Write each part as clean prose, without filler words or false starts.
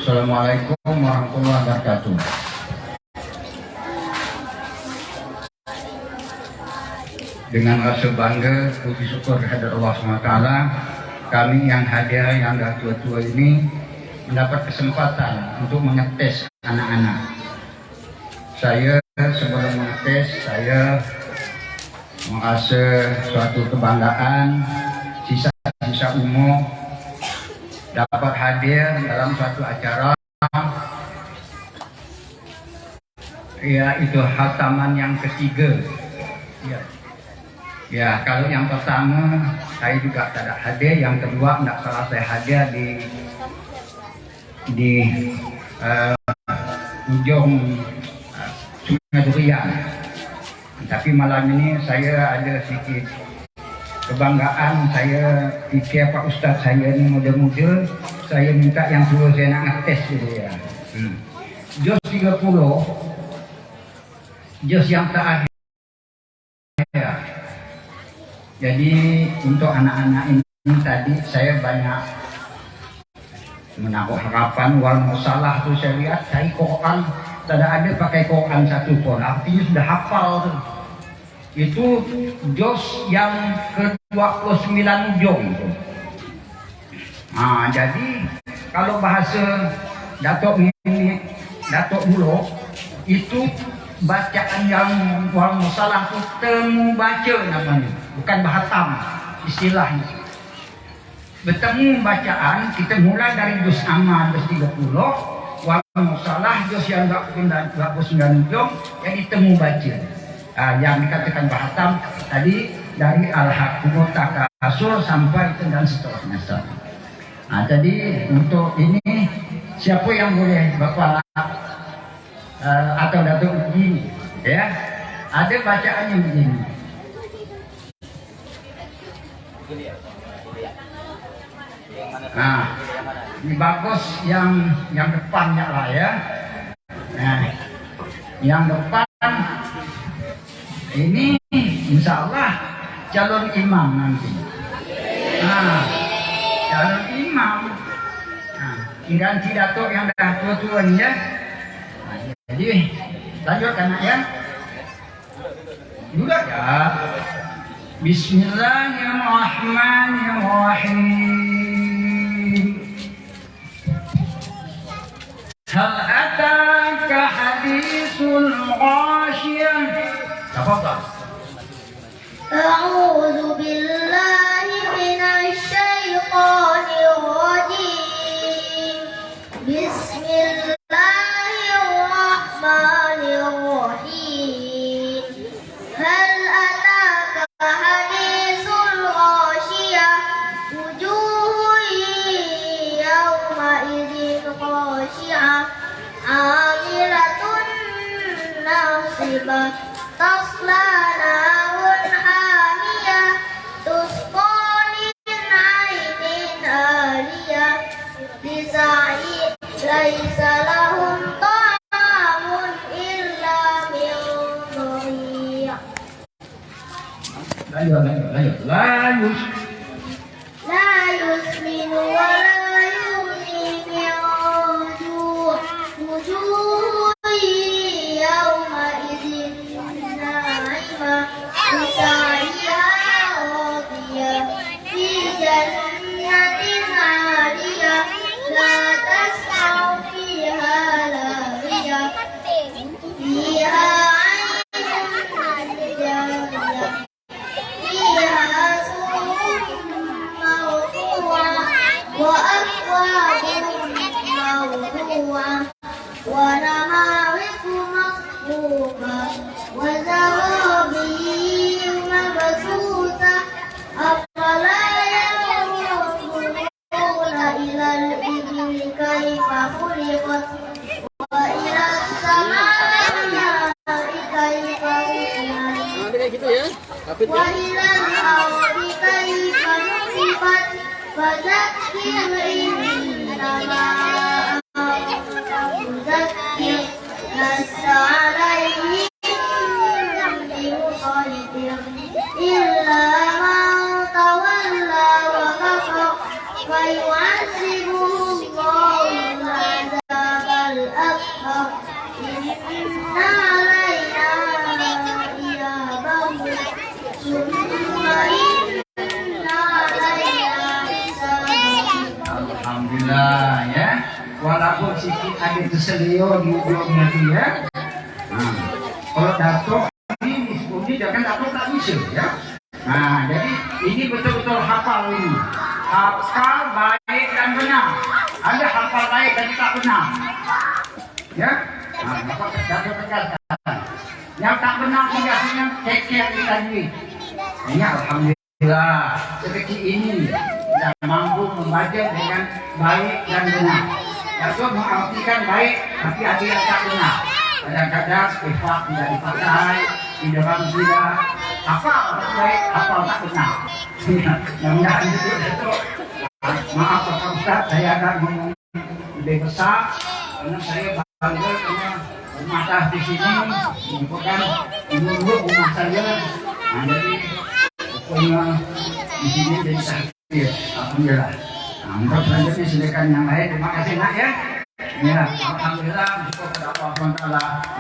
Assalamualaikum warahmatullahi wabarakatuh. Dengan rasa bangga, puji syukur kehadirat Allah SWT, kami yang hadir, yang dah tua-tua ini mendapat kesempatan untuk mengetes anak-anak. Saya sebelum mengetes, saya merasa suatu kebanggaan, sisa-sisa umur dapat hadir dalam suatu acara, yaitu khataman yang ketiga. Ya, kalau yang pertama saya juga tidak hadir, yang kedua tidak salah saya hadir di ujung Sungai Durian. Tapi malam ini saya ada sedikit kebanggaan. Saya fikir Pak Ustaz saya ini muda-muda, saya minta yang tua saya nak ngetes dulu ya. Jos 30, jos yang terakhir. Jadi untuk anak-anak ini tadi saya banyak menaruh harapan. Wal salah tu saya lihat saya Quran tidak ada pakai Quran satu pun, artinya sudah hafal tu. Itu jos yang ke-29 ujung tu. Jadi kalau bahasa Datuk Bulog itu bacaan yang wal musalah itu temu baca namanya, bukan bahatam istilahnya. Bertemu bacaan kita mulai dari juz amma juz 30, wal musalah juz yang 29 ujung yang ditemu baca. Yang dikatakan bahatam tadi dari al-haqqu takasur sampai dan seterusnya. Jadi untuk ini siapa yang boleh Bapak atau Datuk begini ya, ada bacaan yang begini. Ini bagus yang depannya lah ya. Yang depan ini insya Allah calon imam nanti. Calon imam. Ganti Datuk yang dah tua-tua ni ya. Jadi lanjut anak ya. Juga ya. Bismillahirrahmanirrahim. Hal ataka hadithul ghashiyah. Tafadhal. A'udzu billahi minasy syaithanir rajim. Bismillahirrahmanirrahim. Hal ataka hadithul ghashiyah. Wujuhun yawma idzin khashi'ah. 'amilatun nasibah. Tasla narun hamiyah. Tusqa min 'ainin aliyah. Lisa'in laisa lahum ta'amun illa min dhari'. Lanjut. La yusminu wa la yughni min ju'. Wujuhun yawma idzin na'imah. Lisa'iha radiyah. Fi jannatin 'aliyah. La tasma'u fiha laghiyah. Fiha 'aynun jariyah. Fiha sururun mawdu'ah. Wa akwabun mawdu'ah. Wa namariqu masfuufah. Wa zarabiyyu mabsuusah. Afala yanzuruna ilal ibli kaifa khuliqat. Wa ilas samaa'i kaifa rufi'at. Wa ilal ardi kaifa nusifat. Fadzakir innama anta muzakkir. Lasta 'alaihim bimusaytir illa man tawalla wa kafar. Fa yu'azzibuhu Allahu Alhamdulillah ya. Walaupun sedikit ada terselio di ujungnya itu ya. Nah, kalau datuk ini jangan datuk tak bisa ya. Nah, jadi ini betul-betul hafal ini. Hafal baik dan benar. Ada hafal baik dan tak benar. Ya. Nah, dapat tegaskan. Yang tak benar biasanya cek kita ini. Ya, alhamdulillah seperti ini yang mampu membaca dengan baik dan benar. Datuk mengartikan baik, tapi ada yang tak benar. Kadang-kadang ikhlas tidak dipakai, di dalam tidak hafal baik, hafal tak benar. Mudah-mudahan itu Datuk. Maaf Pak Ustaz, saya akan ngomong lebih besar karena saya bangga karena rumah saya di sini merupakan dulu rumah saya. Nah, jadi pokoknya di sini jadi sakit. Alhamdulillah. Nah, untuk selanjutnya silakan yang lain. Terima kasih nak ya. Ya, alhamdulillah bersyukur kepada Allah SWT.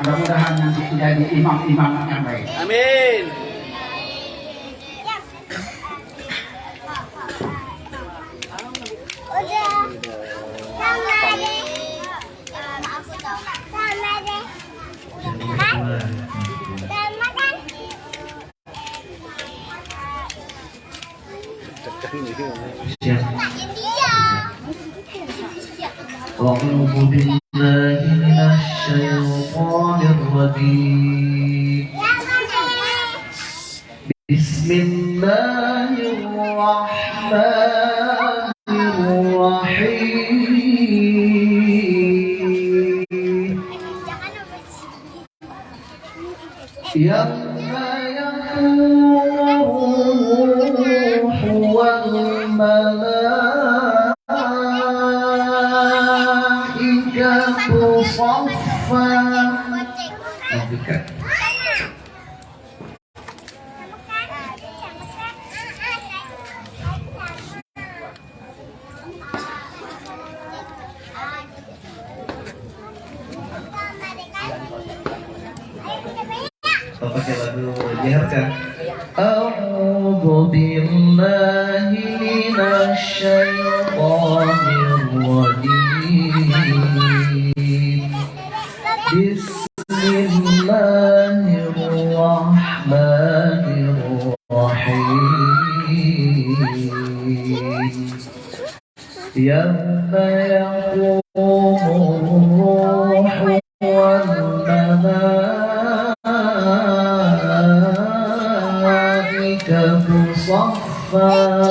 Mudah-mudahan nanti menjadi imam-imam yang baik. Amin. أعوذ بالله من الشيطان الرجيم بسم الله الرحمن الرحيم يوم يقوم الروح والملائكة صفا. pakai lagu diharkan. A'udzu billahi minasyaitonir rajim. Bismillahirrahmanirrahim. Yawma yaqumur ruhu wal malaikatu saffa.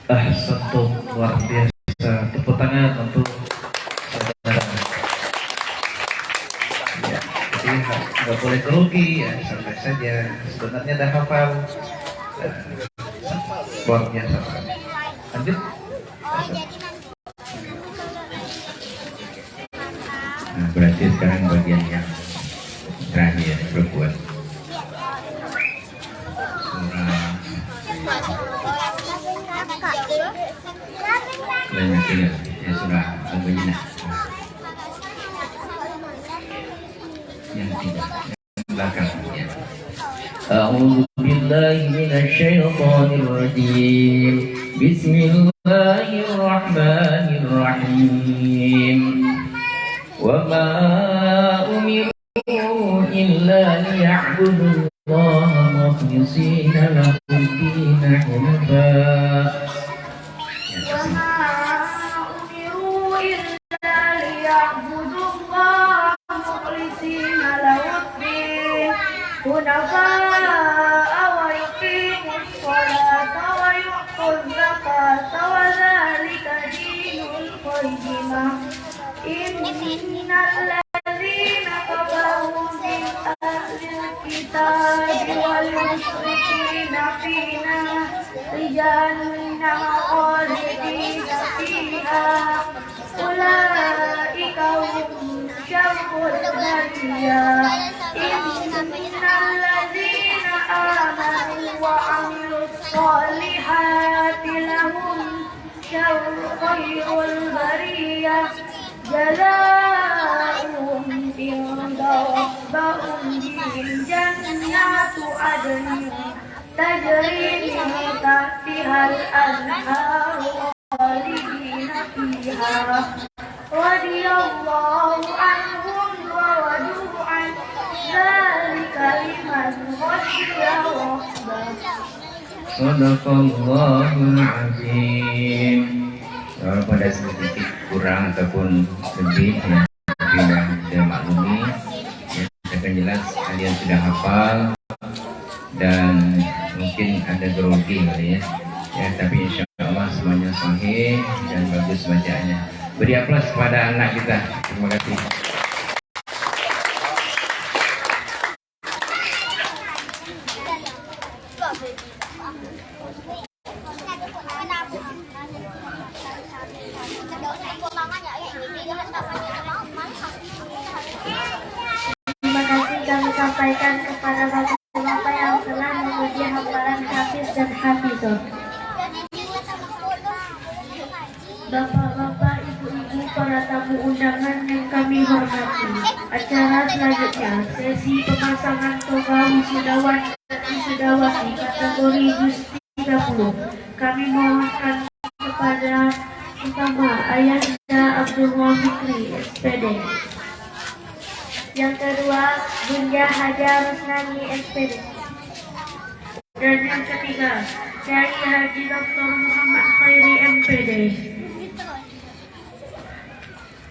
Ahsantum, luar biasa. Tepuk tangan untuk saudara. Ya, jadi nggak boleh grogi ya, santai saja. Sebenarnya dah hafal. Luar biasa. Lanjut. Nah, berarti sekarang bagian yang terakhir berbuat surah ya surah Al-Bayyinah yang tidak belakang ya. A'udzu billahi minasyaitonir rajim. Bismillahirrahmanirrahim. Wa ma umiru illa liya'budullaha مخلصين له الدين حنفاء. وما أمروا إلا ليعبدوا الله مخلصين له الدين حنفاء ويقيموا الصلاة ويؤتوا الزكاة وذلك دين القيمة. إن الذين كفروا من أهل الكتاب والمشركين في نار جهنم خالدين فيها أولئك هم شر البرية. إن الذين آمنوا وعملوا الصالحات لهم خير البرية جزاؤهم عند ربهم جنات عدن تجري من تحتها الأنهار خالدين فيها رضي الله عنهم ورضوا عنه ذلك لمن خشي ربه. Sadaqallahul azim. Kalau pada sedikit kurang ataupun lebih ya, tidak maklumi ya, akan jelas kalian sudah hafal dan mungkin ada grogi kali ya. Ya, tapi insya Allah semuanya sahih dan bagus bacaannya. Beri aplaus kepada anak kita. Terima kasih. Terima kasih kami sampaikan kepada bapak-bapak yang telah memuji hafalan hafiz dan hafizah. Bapak-bapak, ibu-ibu, para tamu undangan yang kami hormati. Acara selanjutnya, sesi pemasangan toga wisudawan dan wisudawati kategori JUS 30. Kami mohonkan kepada pertama Ayanda Abdul Fikri, SPD. Yang kedua, Bunda Hajar Rusnani, SPD. Dan yang ketiga, Kiai Haji Dr. Muhammad Khairi, MPD.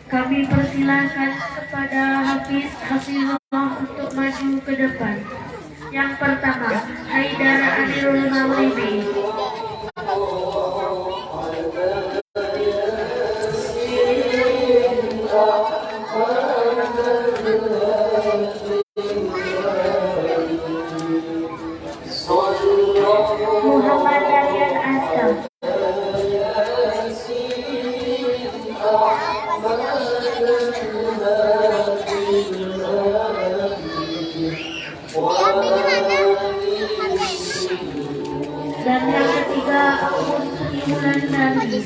Kami persilahkan kepada Hafizullah untuk maju ke depan. Yang pertama, Haidar Amirul Maghribi. Muhammad Darian Asam. Dan yang ketiga, Akun Wulandari.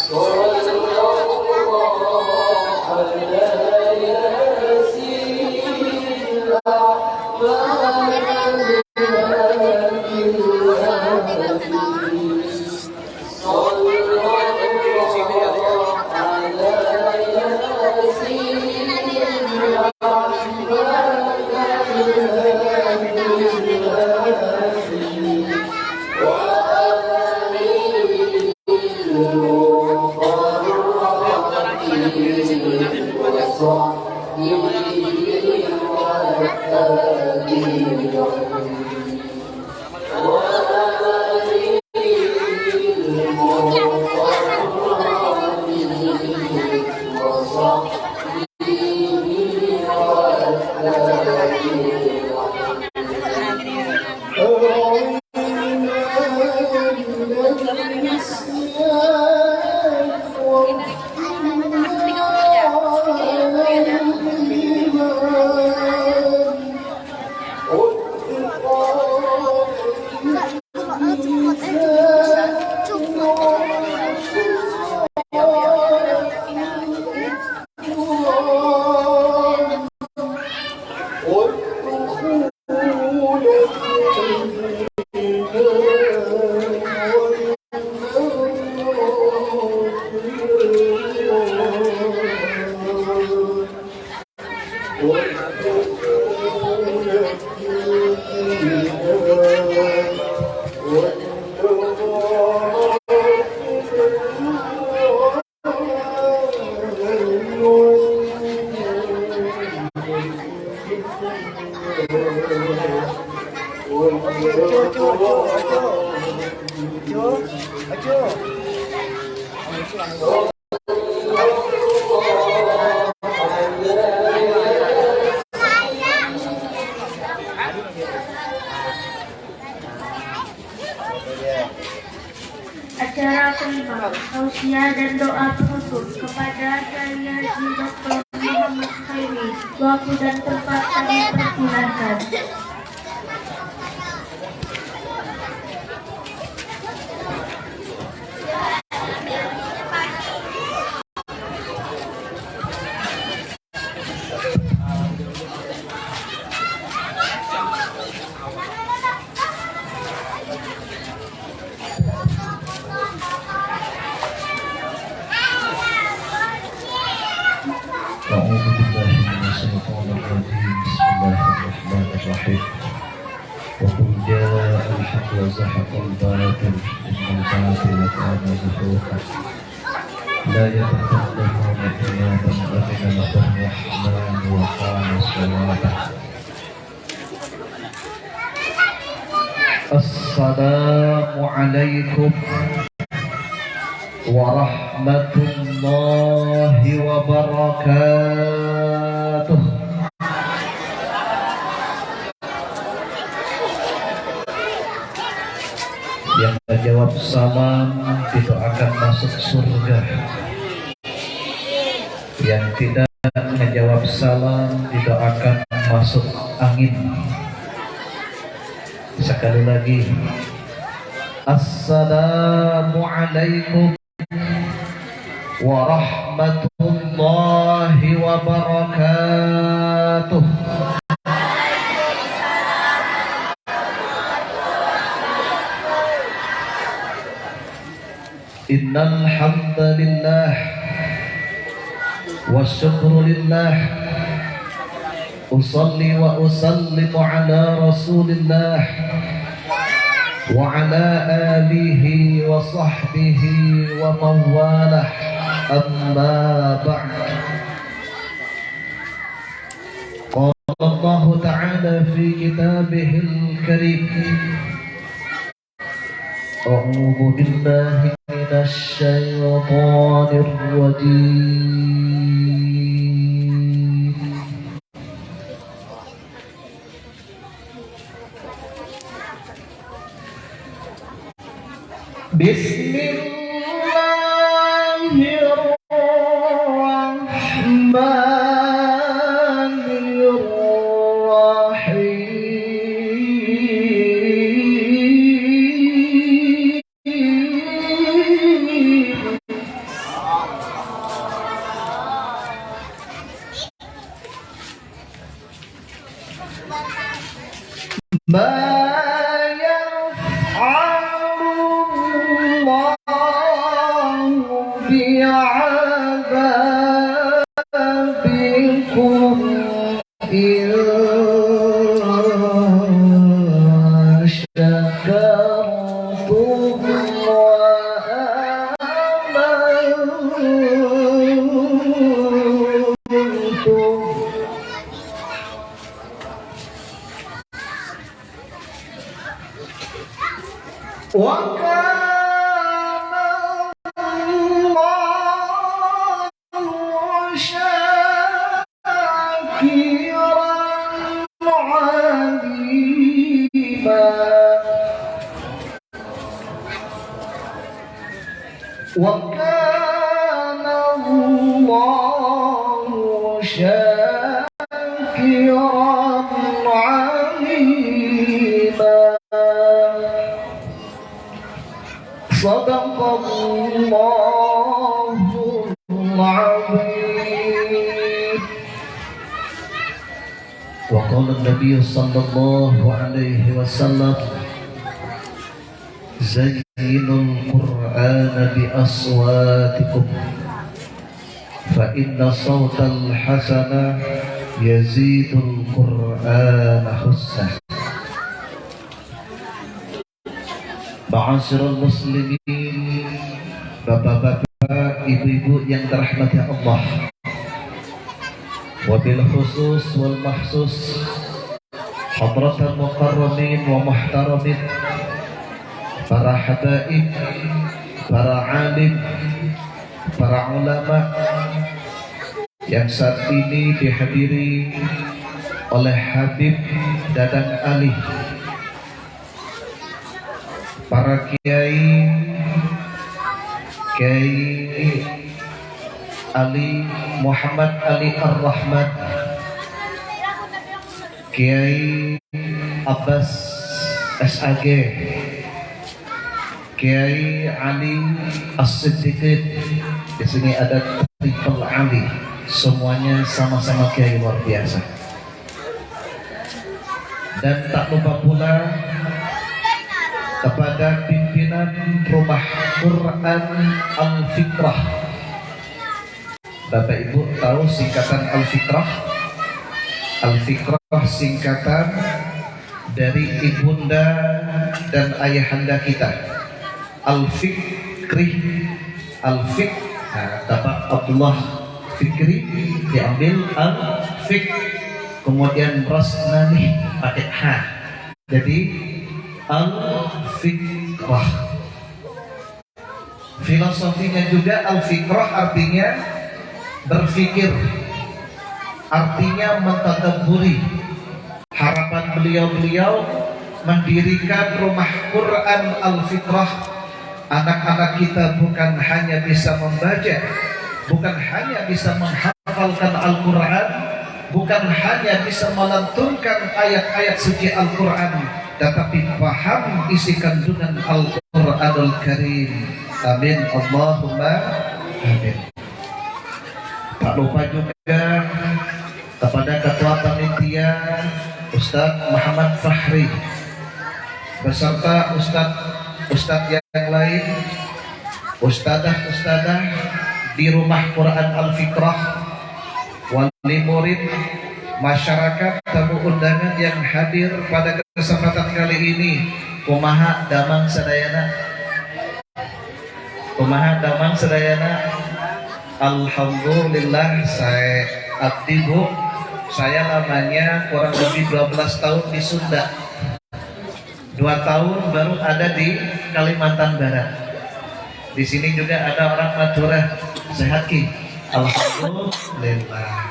Sallallahu Acara kelima, tausiah dan doa penutup kepada Kiai Haji Dr. Muhammad Khairi. Waktu dan tempat kami persilahkan. أعوذ بالله من الشيطان الرجيم بسم الله الرحمن الرحيم وقل جاء الحق وزهق الباطل إن الباطل كان زهوقا لا يتكلمون إلا من أذن له الرحمن وقال صوابا السلام عليكم ورحمة الله وبركاته. Yang menjawab salam didoakan masuk surga. Yang tidak menjawab salam didoakan masuk angin. Sekali lagi, Assalamualaikum warahmatullahi wabarakatuh. Innal hamdalillah wasyukru lillah usalli wa usallimu ala rasulillah wa ala alihi wa sahbihi wa mawalah. Amma ba'd. Qala Allah Ta'ala fi kitabihil karim. A'udzu billahi minasy syaithanir rajim. شاكرا عليما صدق الله العظيم. وقال النبي صلى الله عليه وسلم زينوا القرآن بأصواتكم فإن صوت الحسن يزيد القرآن حسنا. Ma'asyiral muslimin, bapak-bapak, ibu-ibu yang dirahmati Allah, wabil khusus wal mahsus hadratal mukarramin wa muhtaramin, para habaib, para alim, para ulama yang saat ini dihadiri oleh Habib Dadang Ali, para kiai Ali Muhammad Ali Ar-Rahman, Kiai Abbas SAG, Kiai Ali As-Siddiqin. Di sini ada triple Ali, semuanya sama-sama kiai luar biasa. Dan tak lupa pula kepada pimpinan Rumah Quran Al-Fitrah. Bapak Ibu tahu singkatan Al-Fitrah? Al-Fitrah singkatan dari ibunda dan ayahanda kita, Al-Fikri. Al-Fik, Bapak Abdullah Fikri diambil Al-Fik, kemudian Rosnani pakai H, jadi Al-Fikrah. Filosofinya juga Al-Fikrah artinya berfikir, artinya mentadabburi. Harapan beliau mendirikan Rumah Quran Al-Fitrah, anak-anak kita bukan hanya bisa membaca, bukan hanya bisa menghafalkan Al-Quran, bukan hanya bisa melantunkan ayat-ayat suci Al-Quran, tetapi paham isi kandungan Al-Quranul Karim. Amin, Allahumma amin. Tak lupa juga kepada Ketua Panitia Ustadz Muhammad Fahri beserta Ustadz yang lain, Ustadzah di Rumah Quran Al-Fitrah, wali murid, masyarakat, tamu undangan yang hadir pada kesempatan kali ini. Kumaha damang sadayana, kumaha damang sadayana. Alhamdulillah, saya abdi Bu, saya lamanya kurang lebih 12 tahun di Sunda, 2 tahun baru ada di Kalimantan Barat. Di sini juga ada orang Madura, sehat Ki? Alhamdulillah.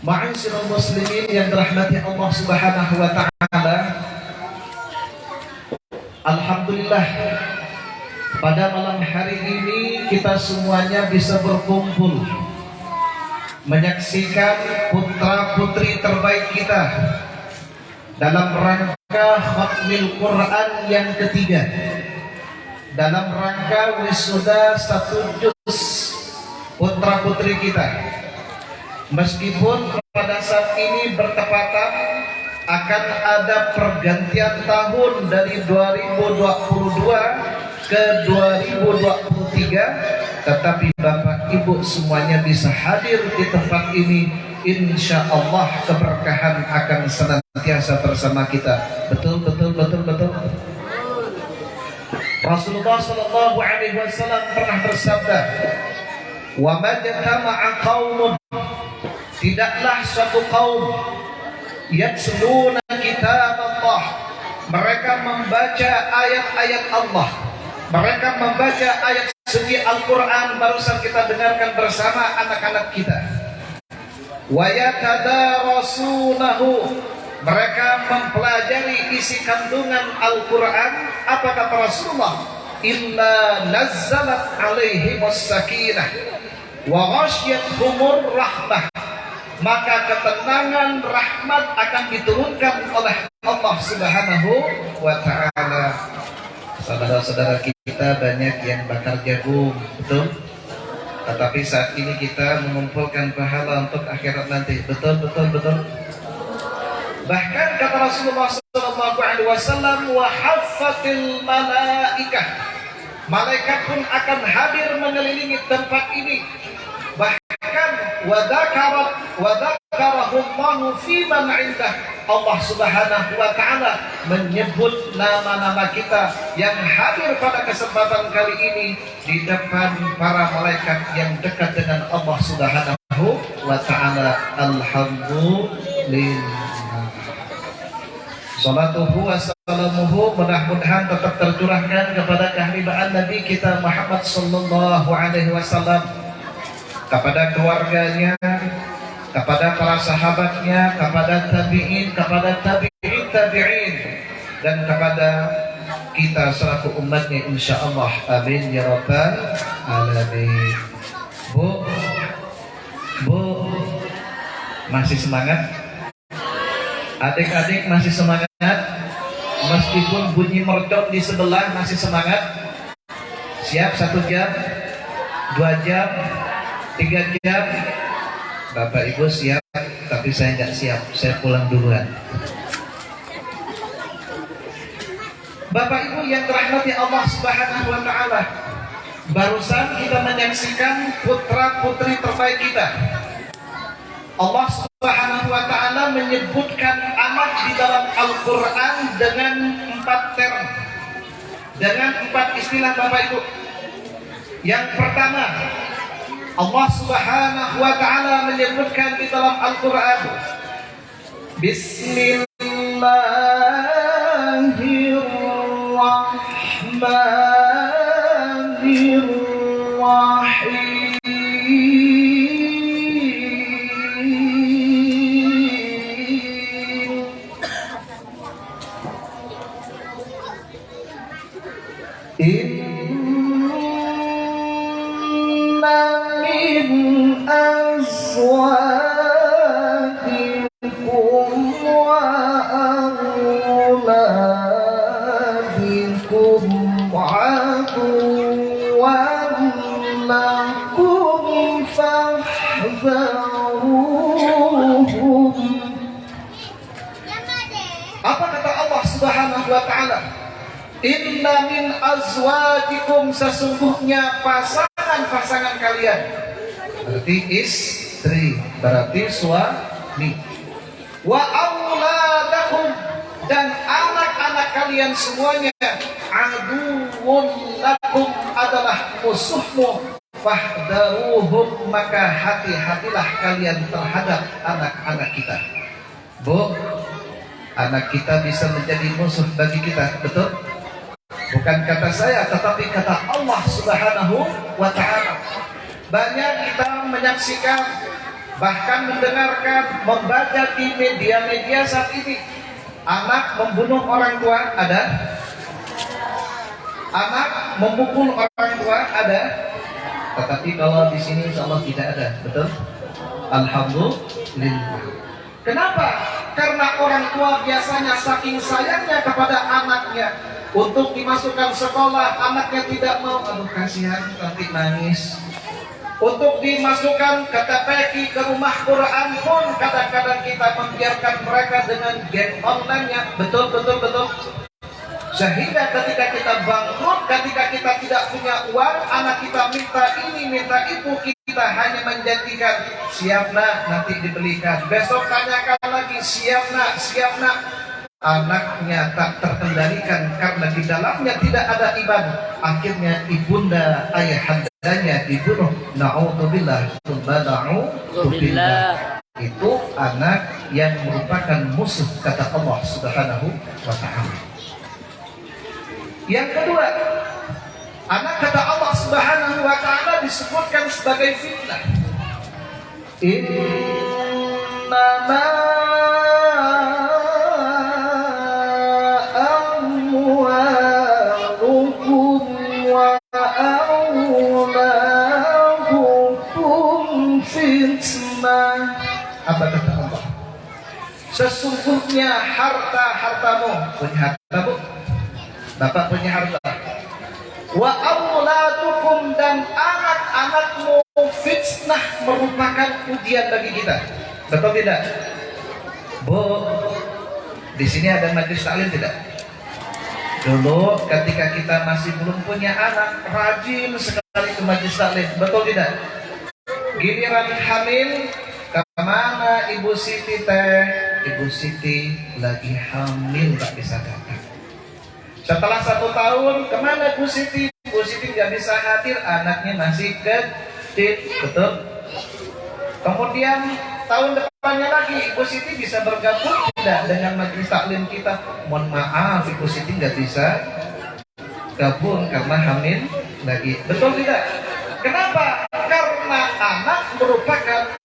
Ma'asyiral muslimin yang dirahmati Allah Subhanahu wa taala. Alhamdulillah, pada malam hari ini kita semuanya bisa berkumpul menyaksikan putra-putri terbaik kita dalam rangka khatmil Quran yang ketiga, dalam rangka wisuda 1 juz putra-putri kita. Meskipun pada saat ini bertepatan akan ada pergantian tahun dari 2022 ke 2023, tetapi Bapak Ibu semuanya bisa hadir di tempat ini. Insya Allah keberkahan akan senantiasa bersama kita. Betul. Rasulullah Shallallahu Alaihi Wasallam pernah bersabda, "Wa majtama'a qaumun," tidaklah suatu kaum yatluna kitab Allah, mereka membaca ayat-ayat Allah, mereka membaca ayat suci Al-Quran barusan kita dengarkan bersama anak-anak kita. Wa yatadarasunahu, mereka mempelajari isi kandungan Al-Quran. Apa kata Rasulullah? Illa nazzalat alaihimus sakinah, wa ghasyiyatuhumur rahmah, maka ketenangan rahmat akan diturunkan oleh Allah Subhanahu wa ta'ala. Saudara-saudara kita banyak yang bakar jagung, betul? Tetapi saat ini kita mengumpulkan pahala untuk akhirat nanti, betul? Bahkan kata Rasulullah SAW, wa haffatil malaikah, malaikat pun akan hadir mengelilingi tempat ini. Bahkan wadakarahumullahu fi man indah, Allah Subhanahu wa ta'ala menyebut nama-nama kita yang hadir pada kesempatan kali ini di depan para malaikat yang dekat dengan Allah Subhanahu wa ta'ala. Alhamdulillah. Salatuhu wa salamuhu mudah-mudahan tetap tercurahkan kepada kehadiran Nabi kita Muhammad sallallahu alaihi wasallam, kepada keluarganya, kepada para sahabatnya, kepada tabi'in, kepada tabi'in, dan kepada kita selaku umatnya insyaallah. Amin ya rabbal alamin. Bu, masih semangat? Adik-adik masih semangat? Meskipun bunyi mercon di sebelah masih semangat? Siap 1 jam, 2 jam, 3 jam? Bapak Ibu siap, tapi saya nggak siap, saya pulang duluan. Bapak Ibu yang dirahmati Allah Subhanahu wa ta'ala, barusan kita menyaksikan putra-putri terbaik kita. Allah Subhanahu wa ta'ala menyebutkan anak di dalam Al-Quran dengan 4 term, dengan 4 istilah Bapak Ibu. Yang pertama, Allah Subhanahu wa ta'ala menyebutkan di dalam Al-Quran, Bismillahirrahmanirrahim. Inna min azwajikum wa auladikum aduwwan lakum fahdharuhum. Apa kata Allah Subhanahu wa ta'ala? Inna min azwajikum, sesungguhnya pasangan-pasangan kalian, berarti istri, berarti suami. Wa auladakum, dan anak-anak kalian semuanya, aduwwun lakum, adalah musuhmu. Fahdharuhum, maka hati-hatilah kalian terhadap anak-anak kita. Bu, anak kita bisa menjadi musuh bagi kita, betul? Bukan kata saya, tetapi kata Allah Subhanahu wa ta'ala. Banyak kita menyaksikan, bahkan mendengarkan, membaca di media-media saat ini, anak membunuh orang tua ada, anak memukul orang tua ada, tetapi kalau di sini insya Allah tidak ada, betul? Alhamdulillah. Kenapa? Karena orang tua biasanya saking sayangnya kepada anaknya, untuk dimasukkan sekolah, anaknya tidak mau, aduh kasihan, nanti nangis. Untuk dimasukkan ke TPQ, ke rumah Quran pun kadang-kadang kita membiarkan mereka dengan game online-nya, betul. Sehingga ketika kita bangkrut, ketika kita tidak punya uang, anak kita minta ini, minta itu, kita hanya menjanjikan, siap nak, nanti dibelikan. Besok tanyakan lagi, siap nak. Anaknya tak terkendalikan karena di dalamnya tidak ada iman. Akhirnya ibunda ayahandanya dibunuh. Na'udzubillah. Itu anak yang merupakan musuh, kata Allah Subhanahu wa ta'ala. Yang kedua, anak kata Allah Subhanahu wa ta'ala disebutkan sebagai fitnah. Innama amwalukum wa auladukum fitnah. Apa kata Allah? Sesungguhnya harta-hartamu, punya harta bu? Bapak punya harta. Wa auladukum, dan anak-anakmu, fitnah, merupakan ujian bagi kita. Betul tidak? Bu, di sini ada majelis taklim tidak? Dulu ketika kita masih belum punya anak, rajin sekali ke majelis taklim. Betul tidak? Giliran hamil, kemana Ibu Siti teh? Ibu Siti lagi hamil, tak bisa datang. Setelah 1 tahun, kemana Bu Siti? Bu Siti nggak bisa hadir, anaknya masih kecil. Betul? Kemudian tahun depannya lagi, Ibu Siti bisa bergabung tidak dengan majelis taklim kita? Mohon maaf, Ibu Siti nggak bisa gabung karena hamil lagi. Betul tidak? Kenapa? Karena anak merupakan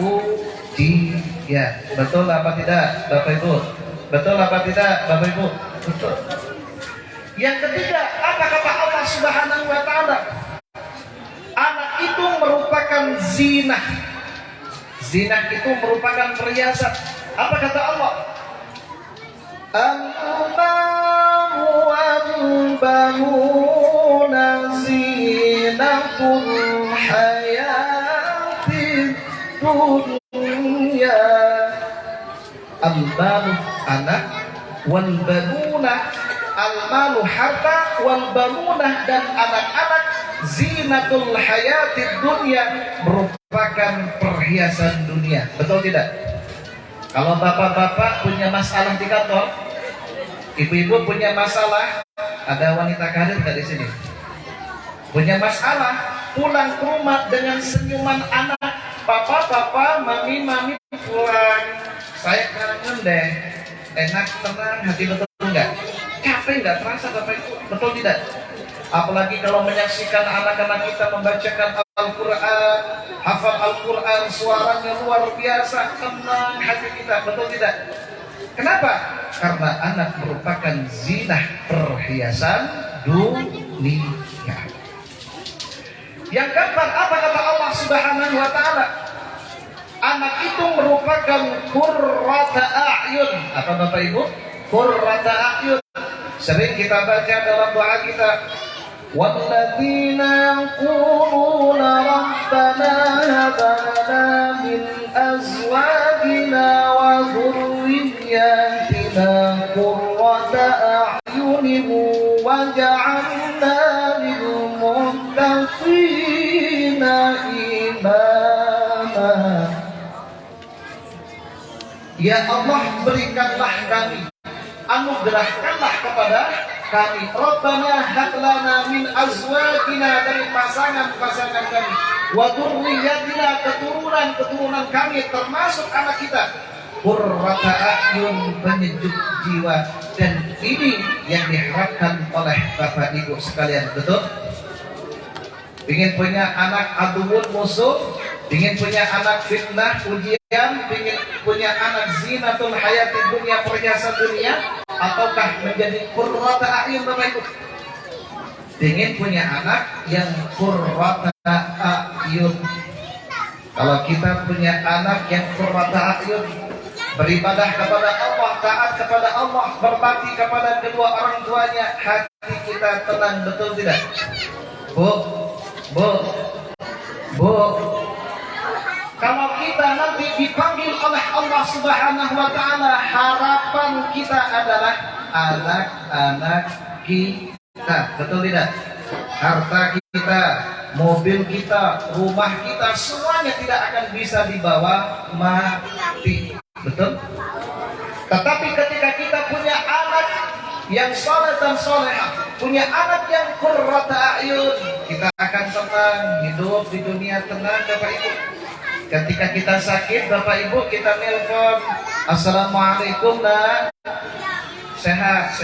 ujian. Betul apa tidak, Bapak Ibu? Betul apa tidak, Bapak Ibu? Betul. Yang ketiga, apa kata Allah Subhanahu wa Ta'ala? Anak itu merupakan zinah. Zinah itu merupakan perhiasan. Apa kata Allah? Al-malu wal-banuna zinatul hayatid dunya. Al-malu anak, wal-banuna, al-malu harta, wal-banuna dan anak-anak, zinatul hayatid dunya, merupakan perhiasan dunia. Betul tidak? Kalau bapak-bapak punya masalah di kantor, ibu-ibu punya masalah, ada wanita karir nggak di sini? Punya masalah, pulang ke rumah dengan senyuman anak, papa, mami pulang, saya kangen deh, enak, tenang, hati. Betul enggak? Capek nggak terasa Bapak Ibu? Betul tidak? Apalagi kalau menyaksikan anak-anak kita membacakan Al-Quran, hafal Al-Quran, suaranya luar biasa, tenang hati kita. Betul tidak? Kenapa? Karena anak merupakan zinah, perhiasan dunia. Yang keempat, apa kata Allah Subhanahu wa Ta'ala? Anak itu merupakan qurrata a'yun. Apa Bapak Ibu? Qurrata a'yun. Sering kita baca dalam doa kita, walladzina yaquluna rabbana hab lana min azwajina wa dhurriyyatina qurrata a'yunin waj'alna lil muttaqina imama. Ya Allah, berikanlah kami, anugerahkanlah kepada kami, Rabbana hablana min azwajina, dari pasangan-pasangan kami, wa dzurriyyatina, keturunan-keturunan kami termasuk anak kita, qurrata a'yun, penyejuk jiwa. Dan ini yang diharapkan oleh Bapak Ibu sekalian. Betul? Ingin punya anak aduun, musuh, ingin punya anak fitnah, ujian, ingin punya anak zinatul hayati dunia, perhiasan dunia, ataukah menjadi qurrata a'yun Bapak Ibu? Ingin punya anak yang qurrata a'yun. Kalau kita punya anak yang qurrata a'yun, beribadah kepada Allah, taat kepada Allah, berbakti kepada kedua orang tuanya, hati kita tenang. Betul tidak? Bu, kalau kita nanti dipanggil oleh Allah Subhanahu wa Ta'ala, harapan kita adalah anak-anak kita. Betul tidak? Harta kita, mobil kita, rumah kita, semuanya tidak akan bisa dibawa mati. Betul? Tetapi ketika kita punya anak yang soleh dan soleha, punya anak yang qurrata a'yun, kita akan tenang, hidup di dunia tenang Bapak Ibu. Ketika kita sakit Bapak Ibu, kita nelpon, assalamualaikum nak, sehat.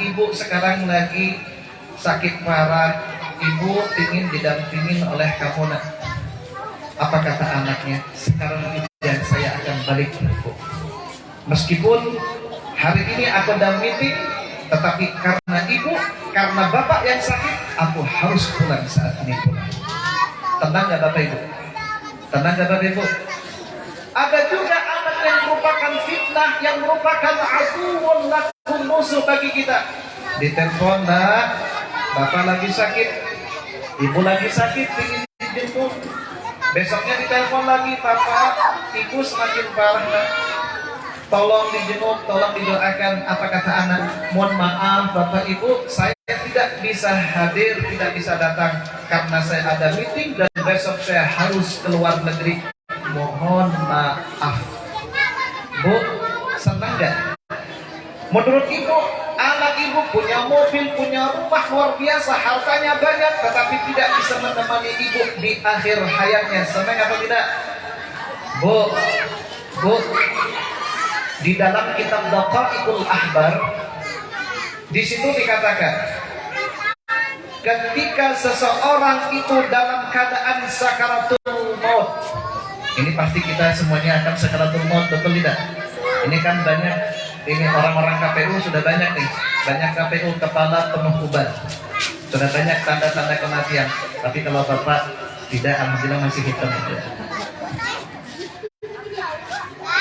Ibu sekarang lagi sakit parah, ibu ingin didampingin oleh kamu nak. Apa kata anaknya? Sekarang dan saya akan balik Bu. Meskipun hari ini aku ada meeting, tetapi karena ibu, karena bapak yang sakit, aku harus pulang saat ini pulang. Tenang nggak Bapak Ibu? Tenang ya Bapak Ibu. Ada juga anak yang merupakan fitnah, yang merupakan aduun lakum, musuh bagi kita. Ditelepon, nak, bapak lagi sakit, ibu lagi sakit, ingin dijemput. Besoknya ditelepon lagi, bapak, ibu semakin parah, nak. Tolong dijenguk, tolong didoakan. Apa kata anak? Mohon maaf Bapak Ibu, saya tidak bisa hadir, tidak bisa datang karena saya ada meeting dan besok saya harus keluar negeri. Mohon maaf. Bu, senang gak? Menurut ibu, anak ibu punya mobil, punya rumah luar biasa, hartanya banyak, tetapi tidak bisa menemani ibu di akhir hayatnya. Senang apa tidak? Bu, di dalam kitab Daqaiqul Ahbar, di situ dikatakan, ketika seseorang itu dalam keadaan sakaratul maut, ini pasti kita semuanya akan sakaratul maut, betul tidak? Ini kan banyak, ini orang-orang KPU sudah banyak nih, banyak KPU kepala penuh uban, sudah banyak tanda-tanda kematian. Tapi kalau Bapak tidak, alhamdulillah masih hitam.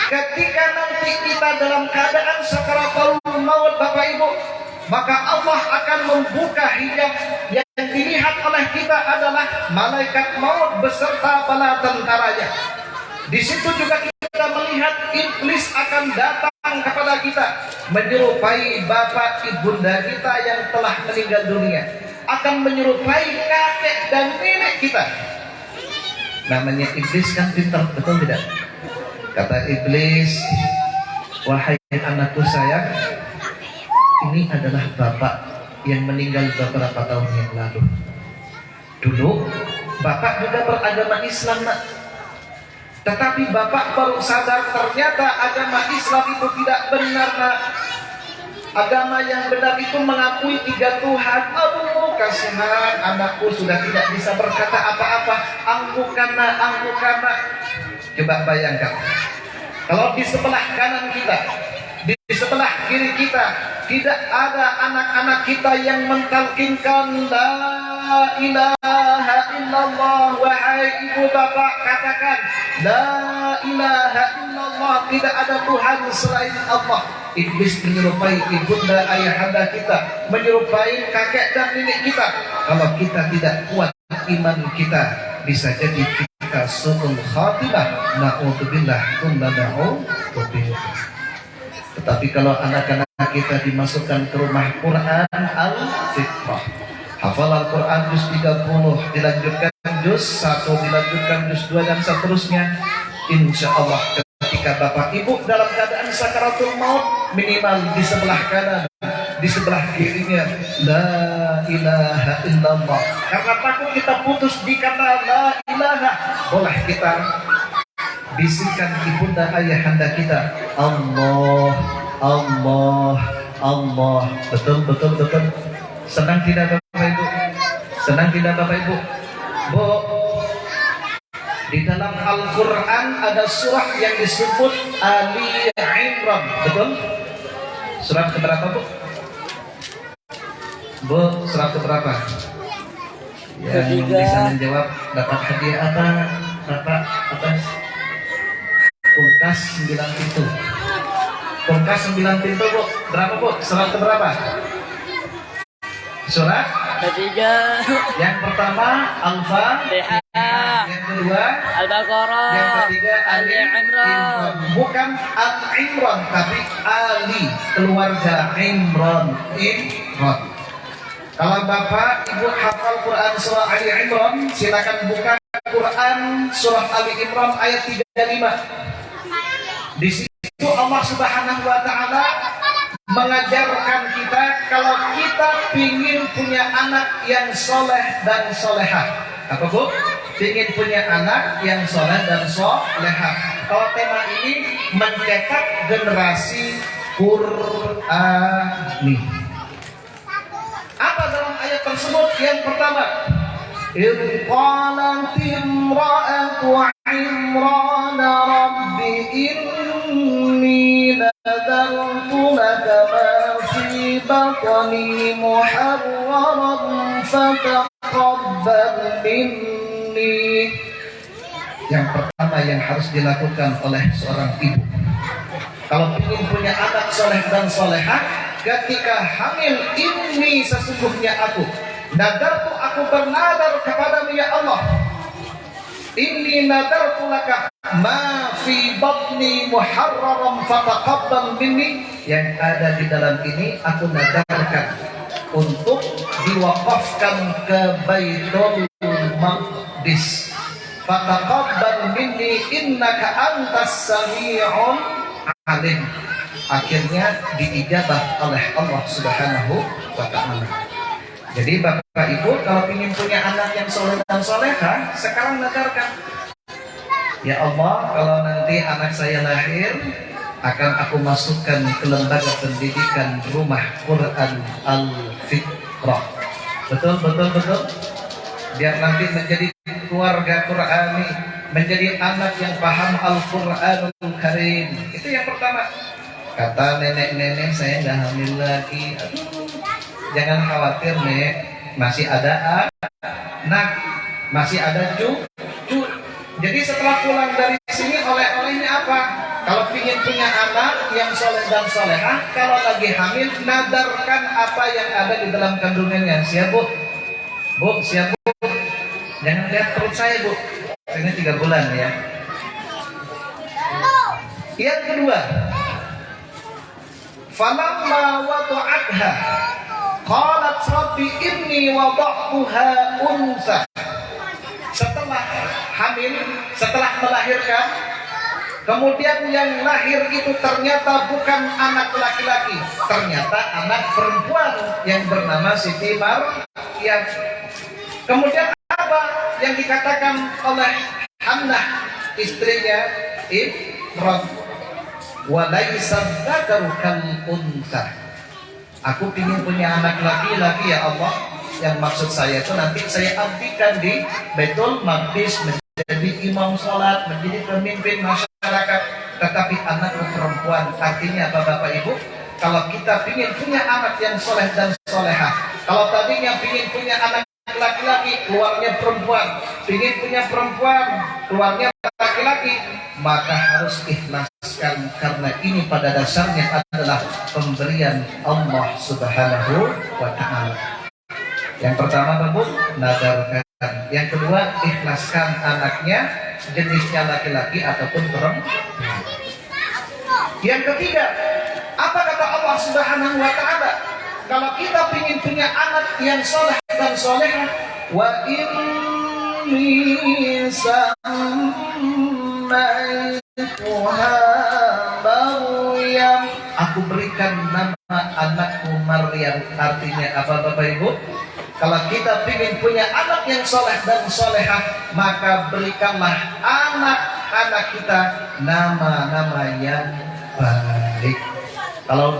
Ketika nanti kita dalam keadaan sakaratul maut Bapak Ibu, maka Allah akan membuka hijab. Yang dilihat oleh kita adalah malaikat maut beserta bala tentaranya. Di situ juga kita melihat iblis akan datang kepada kita, menyerupai bapak ibunda kita yang telah meninggal dunia, akan menyerupai kakek dan nenek kita. Namanya iblis kan pintar, betul tidak? Kata iblis, wahai anakku sayang, ini adalah bapak yang meninggal beberapa tahun yang lalu. Dulu bapak juga beragama Islam, nak. Tetapi bapak baru sadar ternyata agama Islam itu tidak benar, nak. Agama yang benar itu mengakui 3 Tuhan. Aduh, kasihan anakku sudah tidak bisa berkata apa-apa. Anggukan, nak. Coba bayangkan, kalau di sebelah kanan kita, di sebelah kiri kita, tidak ada anak-anak kita yang mentalkinkan la ilaha illallah. Wahai ibu bapak, katakan la ilaha illallah, tidak ada Tuhan selain Allah. Iblis menyerupai ibunda ayahanda kita, menyerupai kakek dan nenek kita. Kalau kita tidak kuat iman kita, bisa jadi kita su'ul khatimah, na'udzubillah, tetapi kalau anak-anak kita dimasukkan ke rumah Quran al-fitrah, hafal Al-Quran juz 30, dilanjutkan juz 1, dilanjutkan juz 2 dan seterusnya, insya Allah ketika bapak ibu dalam keadaan sakaratul maut, minimal di sebelah kanan, di sebelah kirinya la ilaha illallah. Karena takut kita putus di kata la ilaha, boleh kita bisikan ibunda ayahanda kita, Allah, Allah, Allah. Betul. Senang tidak Bapak Ibu? Senang tidak Bapak Ibu? Bu, di dalam Al-Quran ada surah yang disebut Ali Imran, betul? Surat keberapa Bu? Bu, surat keberapa? Yang bisa menjawab dapat hadiah apa? Bapak atas kulkas 9 pintu. Kulkas 9 pintu Bu. Berapa Bu? Surat keberapa? Surat ketiga. Yang pertama Al-Fatihah. Yang kedua Al-Baqarah. Yang ketiga Ali Imran. Bukan Al-Imran tapi Ali, keluarga Imran. Kalau Bapak Ibu hafal Quran surah Ali Imran, silakan buka Quran surah Ali Imran ayat 35. Di situ Allah Subhanahu wa taala mengajarkan kita kalau kita ingin punya anak yang soleh dan solehah. Apa Bu? Ingin punya anak yang soleh dan solehah. Kalau tema ini mencetak generasi Qurani. Apa dalam ayat tersebut? Yang pertama, إذ قالت امرأة عمران رب إني نذرت لك ما في بطني محررا فتقبل مني yang pertama yang harus dilakukan oleh seorang ibu kalau ingin punya anak soleh dan solehah, ketika hamil ini sesungguhnya aku bernadar kepadamu ya Allah, inni nadartu laka ma fi batni muharraram fataqabbal minni, yang ada di dalam ini aku nadarkan untuk diwakafkan ke Baitul Maqdis, fataqabbal minni innaka antas sami'un alim. Akhirnya diijabah oleh Allah Subhanahu wa ta'ala. Jadi Bapak Ibu kalau ingin punya anak yang soleh dan soleha, sekarang nadarkan, ya Allah, kalau nanti anak saya lahir akan aku masukkan ke lembaga pendidikan Rumah Quran Al-Fitrah. Betul. Biar nanti menjadi keluarga Qurani, menjadi anak yang paham Al-Quranul Karim. Itu yang pertama. Kata nenek-nenek, saya nggak hamil lagi. Aduh, jangan khawatir nek, masih ada anak, masih ada cucu. Jadi setelah pulang dari sini oleh-olehnya apa? Kalau ingin punya anak yang soleh dan solehah, kalau lagi hamil nadarkan apa yang ada di dalam kandungannya. Siap bu? Bu, siap bu? Jangan lihat perut saya bu. Ini 3 bulan ya. Yang kedua, falamma wada'atha qalat rabbi inni wada'tuha unsa. Setelah hamil, setelah melahirkan, kemudian yang lahir itu ternyata bukan anak laki-laki, ternyata anak perempuan yang bernama Siti Maryam. Kemudian apa yang dikatakan oleh Hannah istrinya Imran? Walaysa dzakaru kal unsa. Aku ingin punya anak laki-laki ya Allah. Yang maksud saya itu nanti saya abdikan di Baitul Maqdis, menjadi imam sholat, menjadi pemimpin masyarakat. Tetapi anak perempuan, artinya apa Bapak Ibu? Kalau kita ingin punya anak yang soleh dan solehah, kalau tadinya ingin punya anak laki-laki, keluarnya perempuan, ingin punya perempuan, keluarnya laki-laki, maka harus ikhlaskan, karena ini pada dasarnya adalah pemberian Allah Subhanahu wa ta'ala. Yang pertama Bapak, nadarkan. Yang kedua, ikhlaskan anaknya, jenisnya laki-laki ataupun perempuan. Yang ketiga, apa kata Allah Subhanahu wa ta'ala? Kalau kita ingin punya anak yang soleh dan solehah, wa inni sammaituha Maryam, aku berikan nama anakku Maryam. Artinya apa Bapak Ibu? Kalau kita ingin punya anak yang soleh dan solehah, maka berikanlah anak-anak kita nama-nama yang baik. Kalau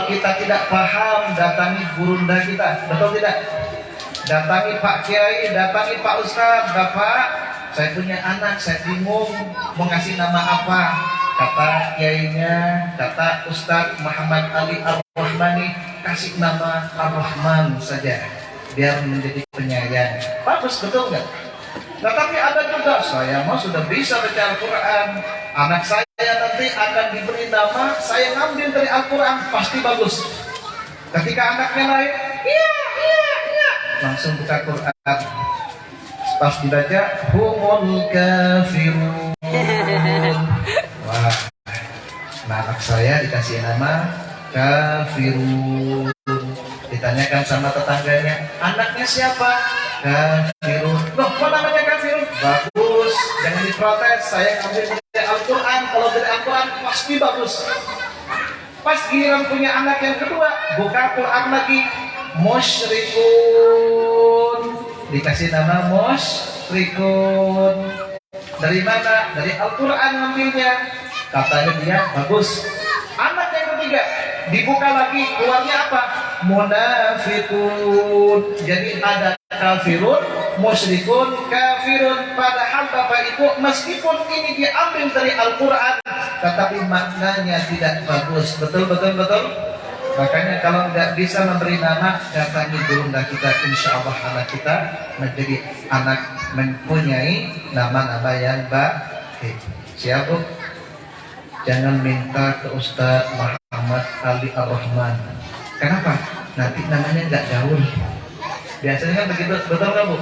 kita tidak paham, datangi gurunda kita, betul tidak? Datangi Pak Kiai, datangi Pak Ustadz, Bapak, saya punya anak, saya bingung mau ngasih nama apa. Kata kiainya, kata Ustadz Muhammad Ali Ar-Rahmani, kasih nama Ar-Rahman saja, biar menjadi penyayang. Bagus, betul nggak? Nah, tapi ada juga, saya mau sudah bisa baca Al-Quran, anak saya nanti akan diberi nama, saya ngambil dari Al-Quran, pasti bagus. Ketika anaknya lahir, iya, langsung buka Quran, pas dibaca, humul kafirun. Wah, nah, anak saya dikasih nama kafirun. Ditanyakan sama tetangganya, anaknya siapa? Kafirun. Loh, kok namanya kafirun? Bagus, jangan diprotes, saya ambil dari Al-Quran. Kalau dari Al-Quran pasti bagus. Pas giliran punya anak yang kedua, buka Quran lagi, musyrikun. Dikasih nama musyrikun. Dari mana? Dari Al-Quran ngambilnya. Katanya dia bagus. Anak yang ketiga, dibuka lagi, keluarnya apa? Munafikun. Jadi ada kafirun, musyrikun, kafirun. Padahal Bapak Ibu, meskipun ini diambil dari Al-Quran, tetapi maknanya tidak bagus. Betul. Makanya kalau nggak bisa memberi nama, datangi gurunda kita, insya Allah anak kita menjadi anak mempunyai nama-nama yang baik. Siap Bu? Jangan minta ke Ustadz Muhammad Ali Ar-Rahman. Kenapa? Nanti namanya nggak gaul. Biasanya kan begitu, betul nggak Bu?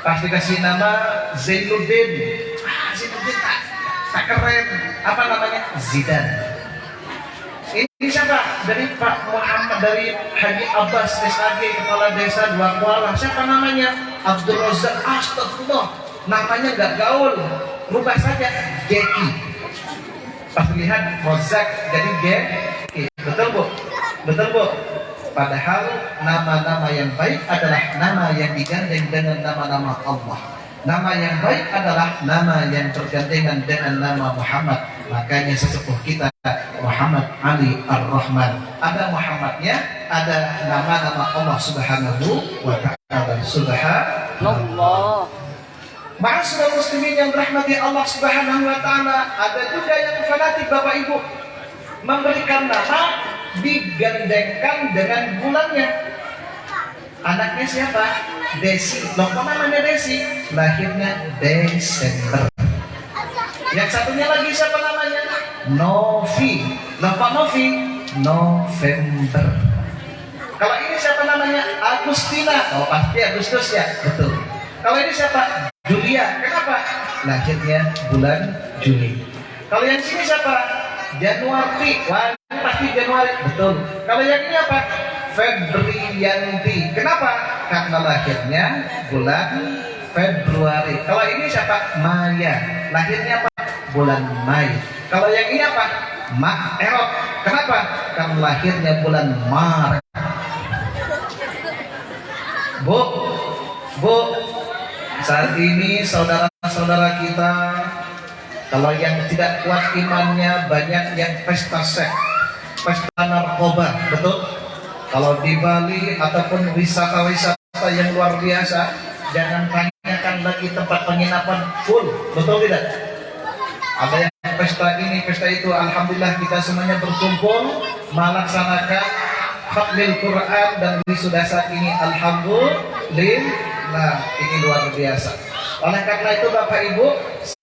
Pasti kasih nama Zainuddin. Zainuddin tak keren. Apa namanya? Zidane. Ini siapa? Dari Pak Muhammad, dari Haji Abbas SAG, Kepala Desa Dua Kuala. Siapa namanya? Abdul Razak. Astagfirullah, namanya nggak gaul. Rubah saja Jeki. Pas lihat Rozak jadi Jeki. Betul Bu? Betul Bu? Padahal nama-nama yang baik adalah nama yang digandeng dengan nama-nama Allah. Nama yang baik adalah nama yang bergandengan dengan nama Muhammad. Makanya sesepuh kita Muhammad Ali Ar-Rahman. Ada Muhammadnya, ada nama-nama Allah Subhanahu wa Ta'ala. Subhanallah. Ma'asyiral muslimin yang dirahmati Allah Subhanahu wa Ta'ala, ada juga yang fanatik Bapak Ibu, memberikan nama digandengkan dengan bulannya. Anaknya siapa? Desi. Loh, kok namanya Desi? Lahirnya Desember. Yang satunya lagi siapa namanya? Novi. Loh, kok Novi? November. Kalau ini siapa namanya? Agustina. Oh, pasti Agustus ya? Betul. Kalau ini siapa? Julia. Kenapa? Lahirnya bulan Juli. Kalau yang sini siapa? Januari. Wah, ini pasti Januari. Betul. Kalau yang ini apa? Febrianti. Kenapa? Karena lahirnya bulan Februari. Kalau ini siapa? Maya. Lahirnya apa? Bulan Mei. Kalau yang ini apa? Maerot. Kenapa? Karena lahirnya bulan Maret. Bu, saat ini saudara-saudara kita, kalau yang tidak kuat imannya, banyak yang pesta seks, pesta narkoba, betul? Kalau di Bali ataupun wisata-wisata yang luar biasa, jangan tanyakan lagi tempat penginapan full, betul tidak? Ada yang pesta ini, pesta itu. Alhamdulillah kita semuanya berkumpul melaksanakan khatmil Quran dan wisuda saat ini. Alhamdulillah, ini luar biasa. Oleh karena itu Bapak Ibu,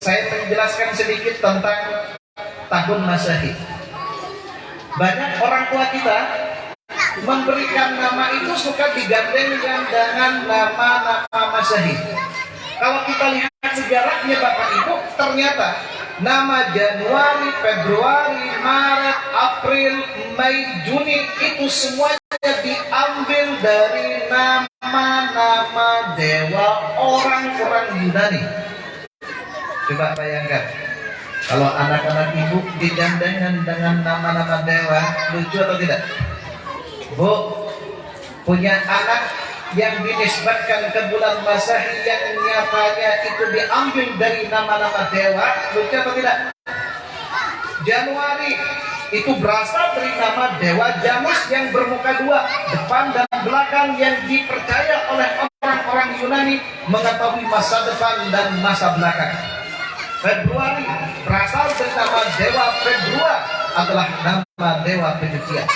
saya menjelaskan sedikit tentang tahun Masehi. Banyak orang tua kita memberikan nama itu suka digandengkan dengan nama-nama Masehi. Kalau kita lihat sejarahnya Bapak Ibu, ternyata nama Januari, Februari, Maret, April, Mei, Juni itu semuanya diambil dari nama-nama dewa orang-orang Yunani. Coba bayangkan, kalau anak-anak ibu digandengkan dengan nama-nama dewa, lucu atau tidak? Bu, punya anak yang dinisbatkan ke bulan Masehi yang nyatanya itu diambil dari nama-nama dewa, lucu atau tidak? Januari itu berasal dari nama dewa Janus yang bermuka dua, depan dan belakang, yang dipercaya oleh orang-orang Yunani mengetahui masa depan dan masa belakang. Februari berasal dari nama dewa Februar, adalah nama dewa pencucian.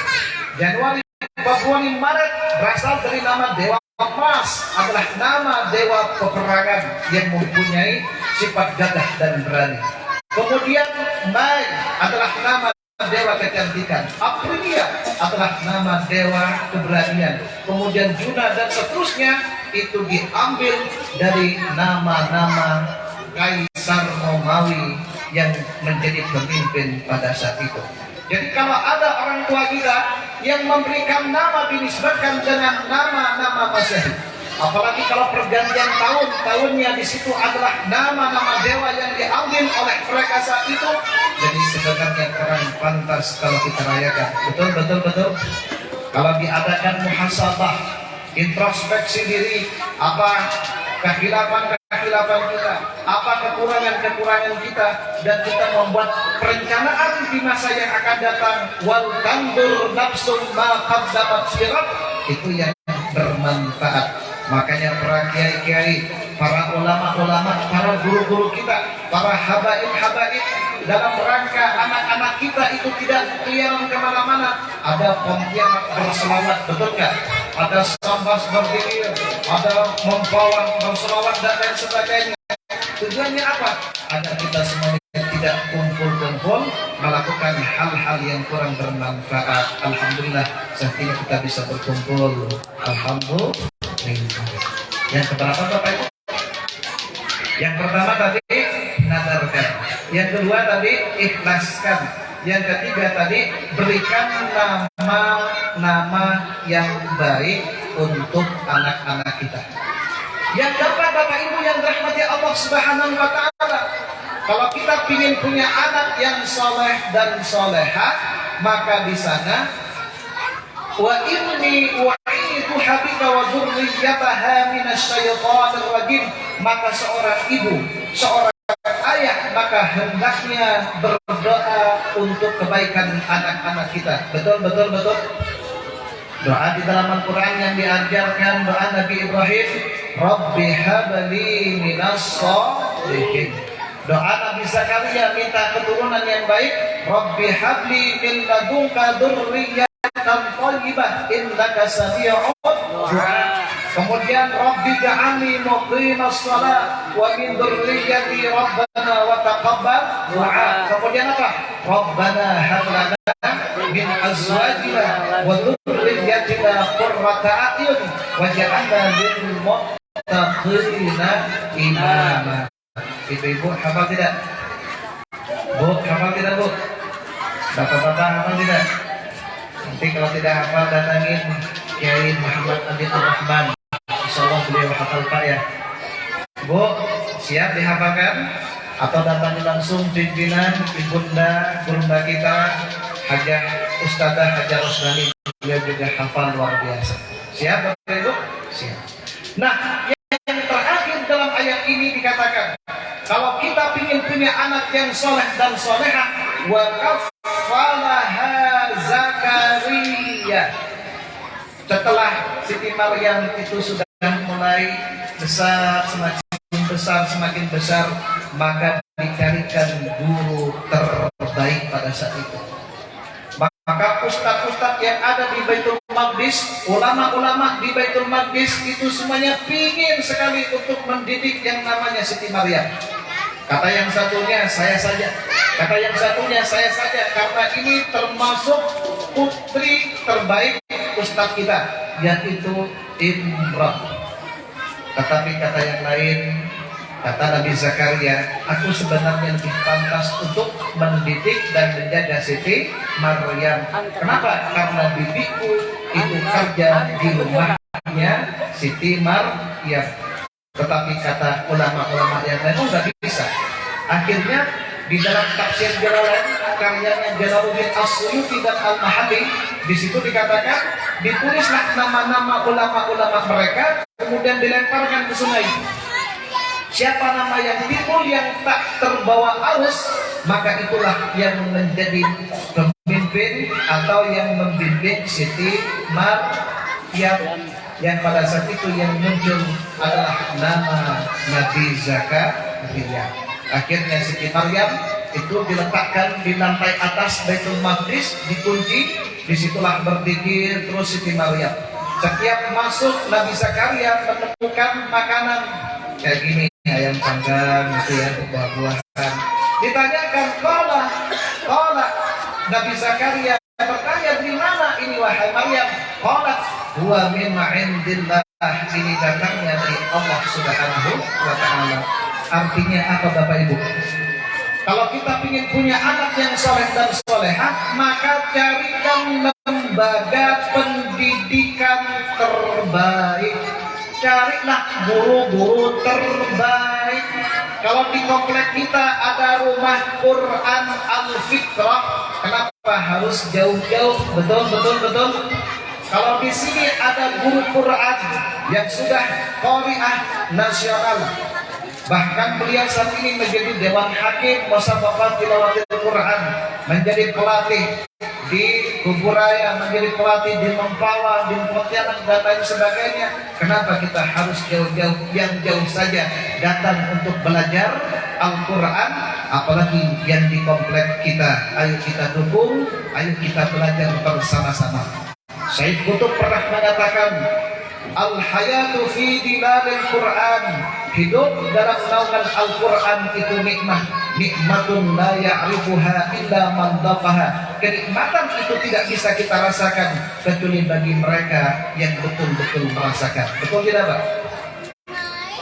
Januari, Februari, Maret berasal dari nama dewa Mars, adalah nama dewa peperangan yang mempunyai sifat gagah dan berani. Kemudian Mei adalah nama dewa kecantikan. Aprilia adalah nama dewa keberanian. Kemudian Juna dan seterusnya itu diambil dari nama-nama Kaisar Romawi yang menjadi pemimpin pada saat itu. Jadi kalau ada orang tua kita yang memberikan nama dinisbatkan dengan nama-nama Masehi, apalagi kalau pergantian tahun, tahunnya di situ adalah nama-nama dewa yang diambil oleh mereka saat itu, jadi sebenarnya kurang pantas kalau kita rayakan. Betul. Kalau diadakan muhasabah, introspeksi diri, apa kehilafan kita, apa kekurangan kita, dan kita membuat perencanaan di masa yang akan datang. Wal tandur nafsum ma qaddamat sirat, itu yang bermanfaat. Makanya para kiai-kiai para ulama-ulama, para guru-guru kita, para habaib-habaib dalam rangka anak-anak kita itu tidak keliaran kemana-mana. Ada pembiaran berselawat, betul nggak? Ada sambas berzikir, ada membawa berselawat dan lain sebagainya. Tujuannya apa? Agar kita semuanya tidak kumpul-kumpul melakukan hal-hal yang kurang bermanfaat. Alhamdulillah, saat ini kita bisa berkumpul. Alhamdulillah. Yang keberapa Bapak Ibu? Yang pertama tadi nadarkan. Yang kedua tadi ikhlaskan. Yang ketiga tadi berikan nama-nama yang baik untuk anak-anak kita. Yang keempat Bapak Ibu yang dirahmati Allah Subhanahu wa taala, kalau kita ingin punya anak yang soleh dan soleha, maka di sana wa inni u'idhuha bika wa dzurriyyataha minasyaitonir rajim, maka seorang ibu, seorang ayah, maka hendaknya berdoa untuk kebaikan anak-anak kita. Betul. Doa di dalam Al-Quran yang diajarkan, doa Nabi Ibrahim, Rabbi habli minas sholihin. Doa Nabi Zakaria minta keturunan yang baik, Rabbi habli min ladunka dzurriyyatan thayyibah innaka sami'ud du'a. Kemudian Rabbi ja'alni muqimas shalah wa min dzurriyyati rabbana wa taqabbal du'a. Kemudian apa? Rabbana hab lana min azwajina wa dzurriyyatina qurrata a'yun waj'alna lil muttaqina imama. Ibu-ibu hafal tidak? Bu, hafal tidak Bu? Bapak-bapak hafal tidak? Nanti kalau tidak hafal datangin Kiai Muhammad Abidul Rahman. Insyaallah beliau hafal Pak ya. Bu, siap dihafalkan? Atau datangi langsung pimpinan ibunda gurunda kita Hajah Ustadzah Hajah Rusdani, beliau juga hafal luar biasa. Siap Bapak Ibu? Siap. Nah, yang terakhir dalam ayat ini dikatakan, kalau kita ingin punya anak yang soleh dan soleha, wa kafalaha Zakaria. Setelah Siti Maryam itu sudah mulai besar, semakin besar, maka dicarikan guru terbaik pada saat itu. Maka ustadz-ustadz yang ada di Baitul Maqdis, ulama-ulama di Baitul Maqdis itu semuanya pingin sekali untuk mendidik yang namanya Siti Maryam. Kata yang satunya saya saja, kata yang satunya saya saja, karena ini termasuk putri terbaik ustadz kita, yaitu Imran. Tetapi kata yang lain, kata Nabi Zakaria, aku sebenarnya lebih pantas untuk mendidik dan menjaga Siti Maryam. Kenapa? Karena bibiku itu kerja di rumahnya Siti Maryam. Tetapi kata ulama-ulama yang lain, nggak bisa. Akhirnya di dalam tafsir Jalalain karyanya Jalaluddin As-Suyuti dan Al-Mahalli, di situ dikatakan ditulislah nama-nama ulama-ulama mereka, kemudian dilemparkan ke sungai. Siapa nama yang timbul yang tak terbawa arus, maka itulah yang menjadi pemimpin atau yang membimbing Siti Maryam. Yang pada saat itu yang muncul adalah nama Nabi Zakaria. Akhirnya Siti Maryam itu diletakkan di lantai atas Baitul Maqdis, dikunci. Disitulah berzikir terus Siti Maryam. Setiap masuk Nabi Zakaria menemukan makanan kayak gini, ayam panggang gitu ya, buah-buahan. Ditanyakan, kola Nabi Zakaria bertanya, dari mana ini wahai Maryam? Kola huwa min ma'indillah, ini datangnya dari Allah Subhanahu wa ta'ala. Artinya apa Bapak Ibu? Kalau kita ingin punya anak yang soleh dan soleha, maka carikan lembaga pendidikan terbaik. Carilah guru-guru terbaik. Kalau di komplek kita ada rumah Quran Al-Fitrah, kenapa harus jauh-jauh? Betul. Kalau di sini ada guru Quran yang sudah qari'ah nasional, bahkan beliau saat ini menjadi dewan hakim musabaqah tilawatil Quran, menjadi pelatih di Kuburaya, menjadi pelatih di Mempawah, di Pontianak dan lain sebagainya. Kenapa kita harus jauh-jauh, yang jauh saja datang untuk belajar Al-Quran, apalagi yang di komplek kita? Ayo kita dukung, ayo kita belajar bersama-sama. Said Qutb pernah mengatakan, Al-hayatu fi dilalil Quran, hidup dalam naungan Al-Quran itu nikmat, nikmatun la ya'rifuha illa man dhafaha. Kenikmatan itu tidak bisa kita rasakan kecuali bagi mereka yang betul-betul merasakan. Betul tidak, Pak?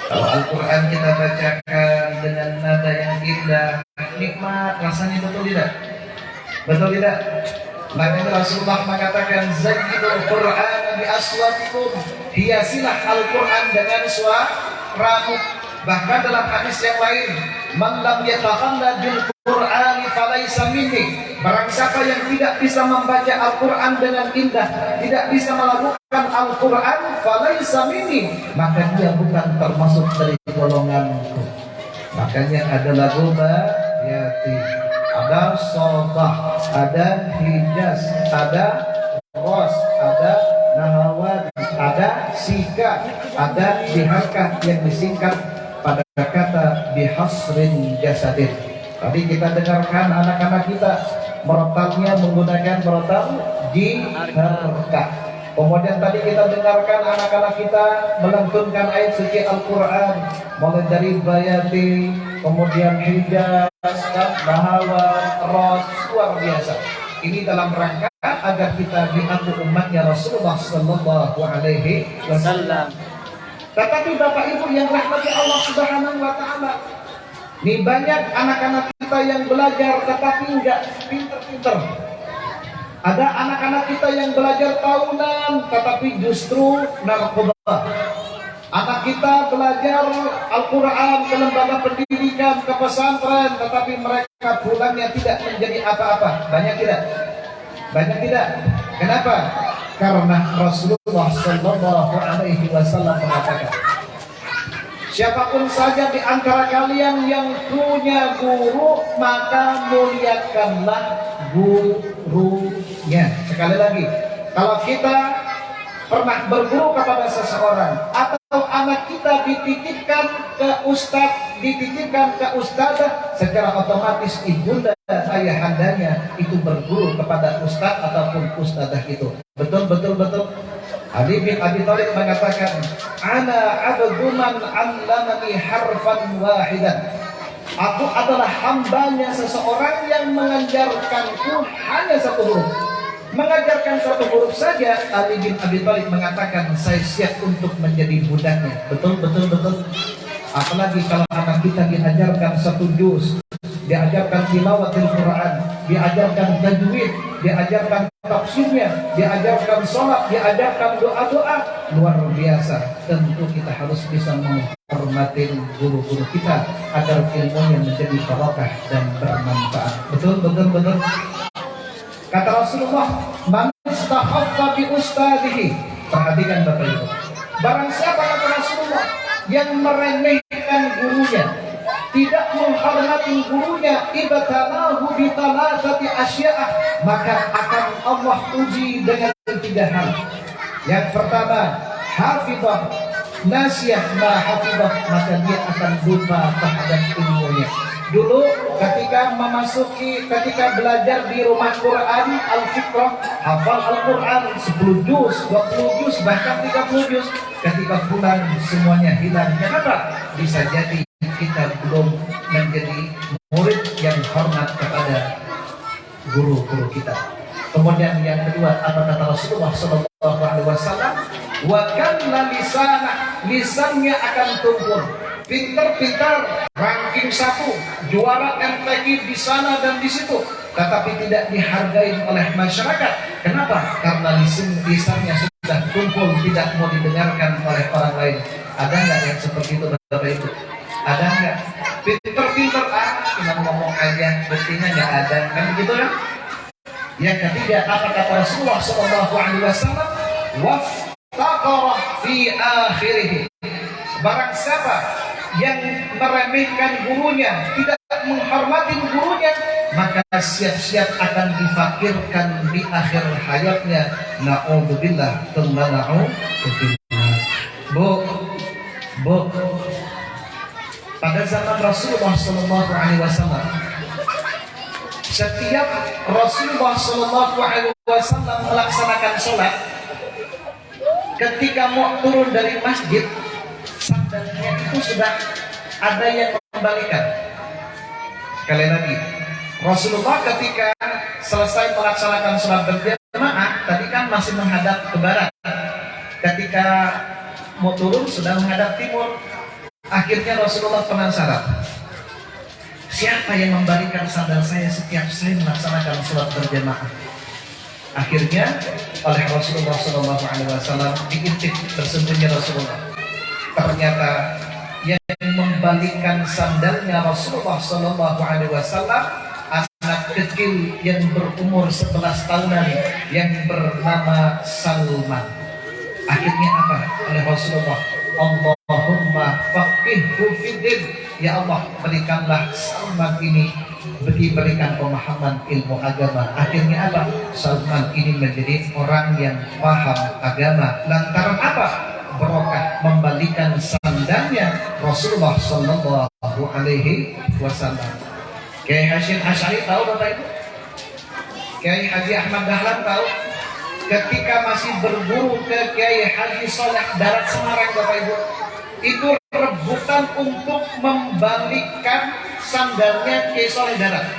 Kalau Al-Quran kita bacakan dengan nada yang indah, nikmat rasanya, betul tidak? Betul tidak? Makanya Rasulullah mengatakan, zayyidul Qur'an bi aswatikum, hiasilah Al-Quran dengan suaramu. Bahkan dalam hadis yang lain, man lam yataghalla bil Qur'ani falaysa minni, barang siapa yang tidak bisa membaca Al-Quran dengan indah, tidak bisa melakukan Al-Quran, falaysa minni, maka dia bukan termasuk dari golonganku. Makanya ada lagu Bayati, ada Sobah, ada Hijaz, ada Ros, ada Nahawat, ada Sika, ada Bihakah yang disingkat pada kata bihasrin jasadin. Tadi kita dengarkan anak-anak kita merotalnya menggunakan merotal jiharka. Kemudian tadi kita dengarkan anak-anak kita melantunkan ayat suci Al-Quran, mulai dari Bayati, kemudian Hijaz, Nahawat, Ros, luar biasa. Ini dalam rangka agar kita diaku umatnya Rasulullah Sallallahu Alaihi Wasallam. Tetapi Bapak Ibu yang rahmati Allah Subhanahu Wa Taala, nih banyak anak-anak kita yang belajar tetapi enggak pinter-pinter. Ada anak-anak kita yang belajar tahunan tetapi justru narkoba. Anak kita belajar Al-Quran ke lembaga pendidikan, ke pesantren, tetapi mereka pulangnya tidak menjadi apa-apa. Banyak tidak? Banyak tidak? Kenapa? Karena Rasulullah Sallallahu Alaihi Wasallam mengatakan, siapapun saja di antara kalian yang punya guru, maka muliakanlah gurunya. Sekali lagi, kalau kita pernah berguru kepada seseorang atau anak kita dititipkan ke ustadz, dititipkan ke ustadzah, secara otomatis ibunda ayahandanya itu berguru kepada ustadz ataupun ustadzah itu. Betul, betul, betul. Ali bin Abi Thalib mengatakan, ana abdu man 'allamani harfan wahidan. Aku adalah hambanya seseorang yang mengajarkanku hanya satu huruf. Mengajarkan satu huruf saja. Ali bin Abi Thalib mengatakan, saya siap untuk menjadi budaknya. Betul, betul, betul. Apalagi kalau anak kita diajarkan satu juz, diajarkan tilawatil Quran, diajarkan tajwid, diajarkan tafsirnya, diajarkan sholat, diajarkan doa-doa, luar biasa. Tentu kita harus bisa menghormati guru-guru kita agar ilmunya menjadi barokah dan bermanfaat. Betul, betul, betul. Kata Rasulullah, man istahaffa bi ustadihi. Perhatikan Bapak Ibu. Barang siapa, kata Rasulullah, yang meremehkan gurunya, tidak menghormati gurunya, ibtalahu bi thalathati asya'ah, maka akan Allah uji dengan 3 hal. Yang pertama, hafizah nasiyah ma hafizah, maka dia akan lupa terhadap ilmunya. Dulu ketika belajar di rumah Quran Al-Fiqrah, hafal Al-Quran 10 juz, 20 juz, bahkan 30 juz. Ketika pulang semuanya hilang. Kenapa? Bisa jadi kita belum menjadi murid yang hormat kepada guru-guru kita. Kemudian yang kedua, apa kata Rasulullah Sallallahu Alaihi Wasallam? Wa kana lisannya akan tumpul. Pintar-pintar, ranking 1, juara MTQ di sana dan di situ, tetapi tidak dihargai oleh masyarakat. Kenapa? Karena lisannya sudah tumpul, tidak mau didengarkan oleh orang lain. Ada nggak yang seperti itu, Bapak Ibu? Ada nggak? Pintar-pintar, cuma ngomong aja, buktinya nggak ada, kan begitu kan? Yang ketiga, apa kata Rasulullah Sallallahu Alaihi Wasallam? Waftaqara fi akhirih. Barang siapa yang meremehkan gurunya, tidak menghormati gurunya, maka siap-siap akan difakirkan di akhir hayatnya. Na'udzubillah tsumma na'udzubillah. Bu, pada zaman Rasulullah SAW, setiap Rasulullah SAW melaksanakan sholat, ketika mau turun dari masjid, sandalnya itu sudah ada yang mengembalikan. Sekali lagi, Rasulullah ketika selesai melaksanakan sholat berjamaah, tadi kan masih menghadap ke barat. Ketika mau turun sudah menghadap timur. Akhirnya Rasulullah penasaran, siapa yang membalikan sandal saya setiap saya melaksanakan sholat berjamaah? Akhirnya oleh Rasulullah SAW diintip tersembunyi Rasulullah. Ternyata yang membalikan sandalnya Rasulullah SAW anak kecil yang berumur 11 tahunan yang bernama Salman. Akhirnya apa? Oleh Rasulullah, Allahumma faqihhu fiddin. Ya Allah, berikanlah Salman ini, berikan pemahaman ilmu agama. Akhirnya apa? Salman ini menjadi orang yang paham agama. Lantaran apa? Barokah membalikan sandalnya Rasulullah Sallallahu Alaihi Wasallam. Kiai Hasyim Asy'ari tahu Bapak Ibu? Kiai Haji Ahmad Dahlan tahu? Ketika masih berguru ke Kiai Haji Soleh Darat Semarang, Bapak Ibu, itu rebutan untuk membalikan sandalnya Kiai Soleh Darat.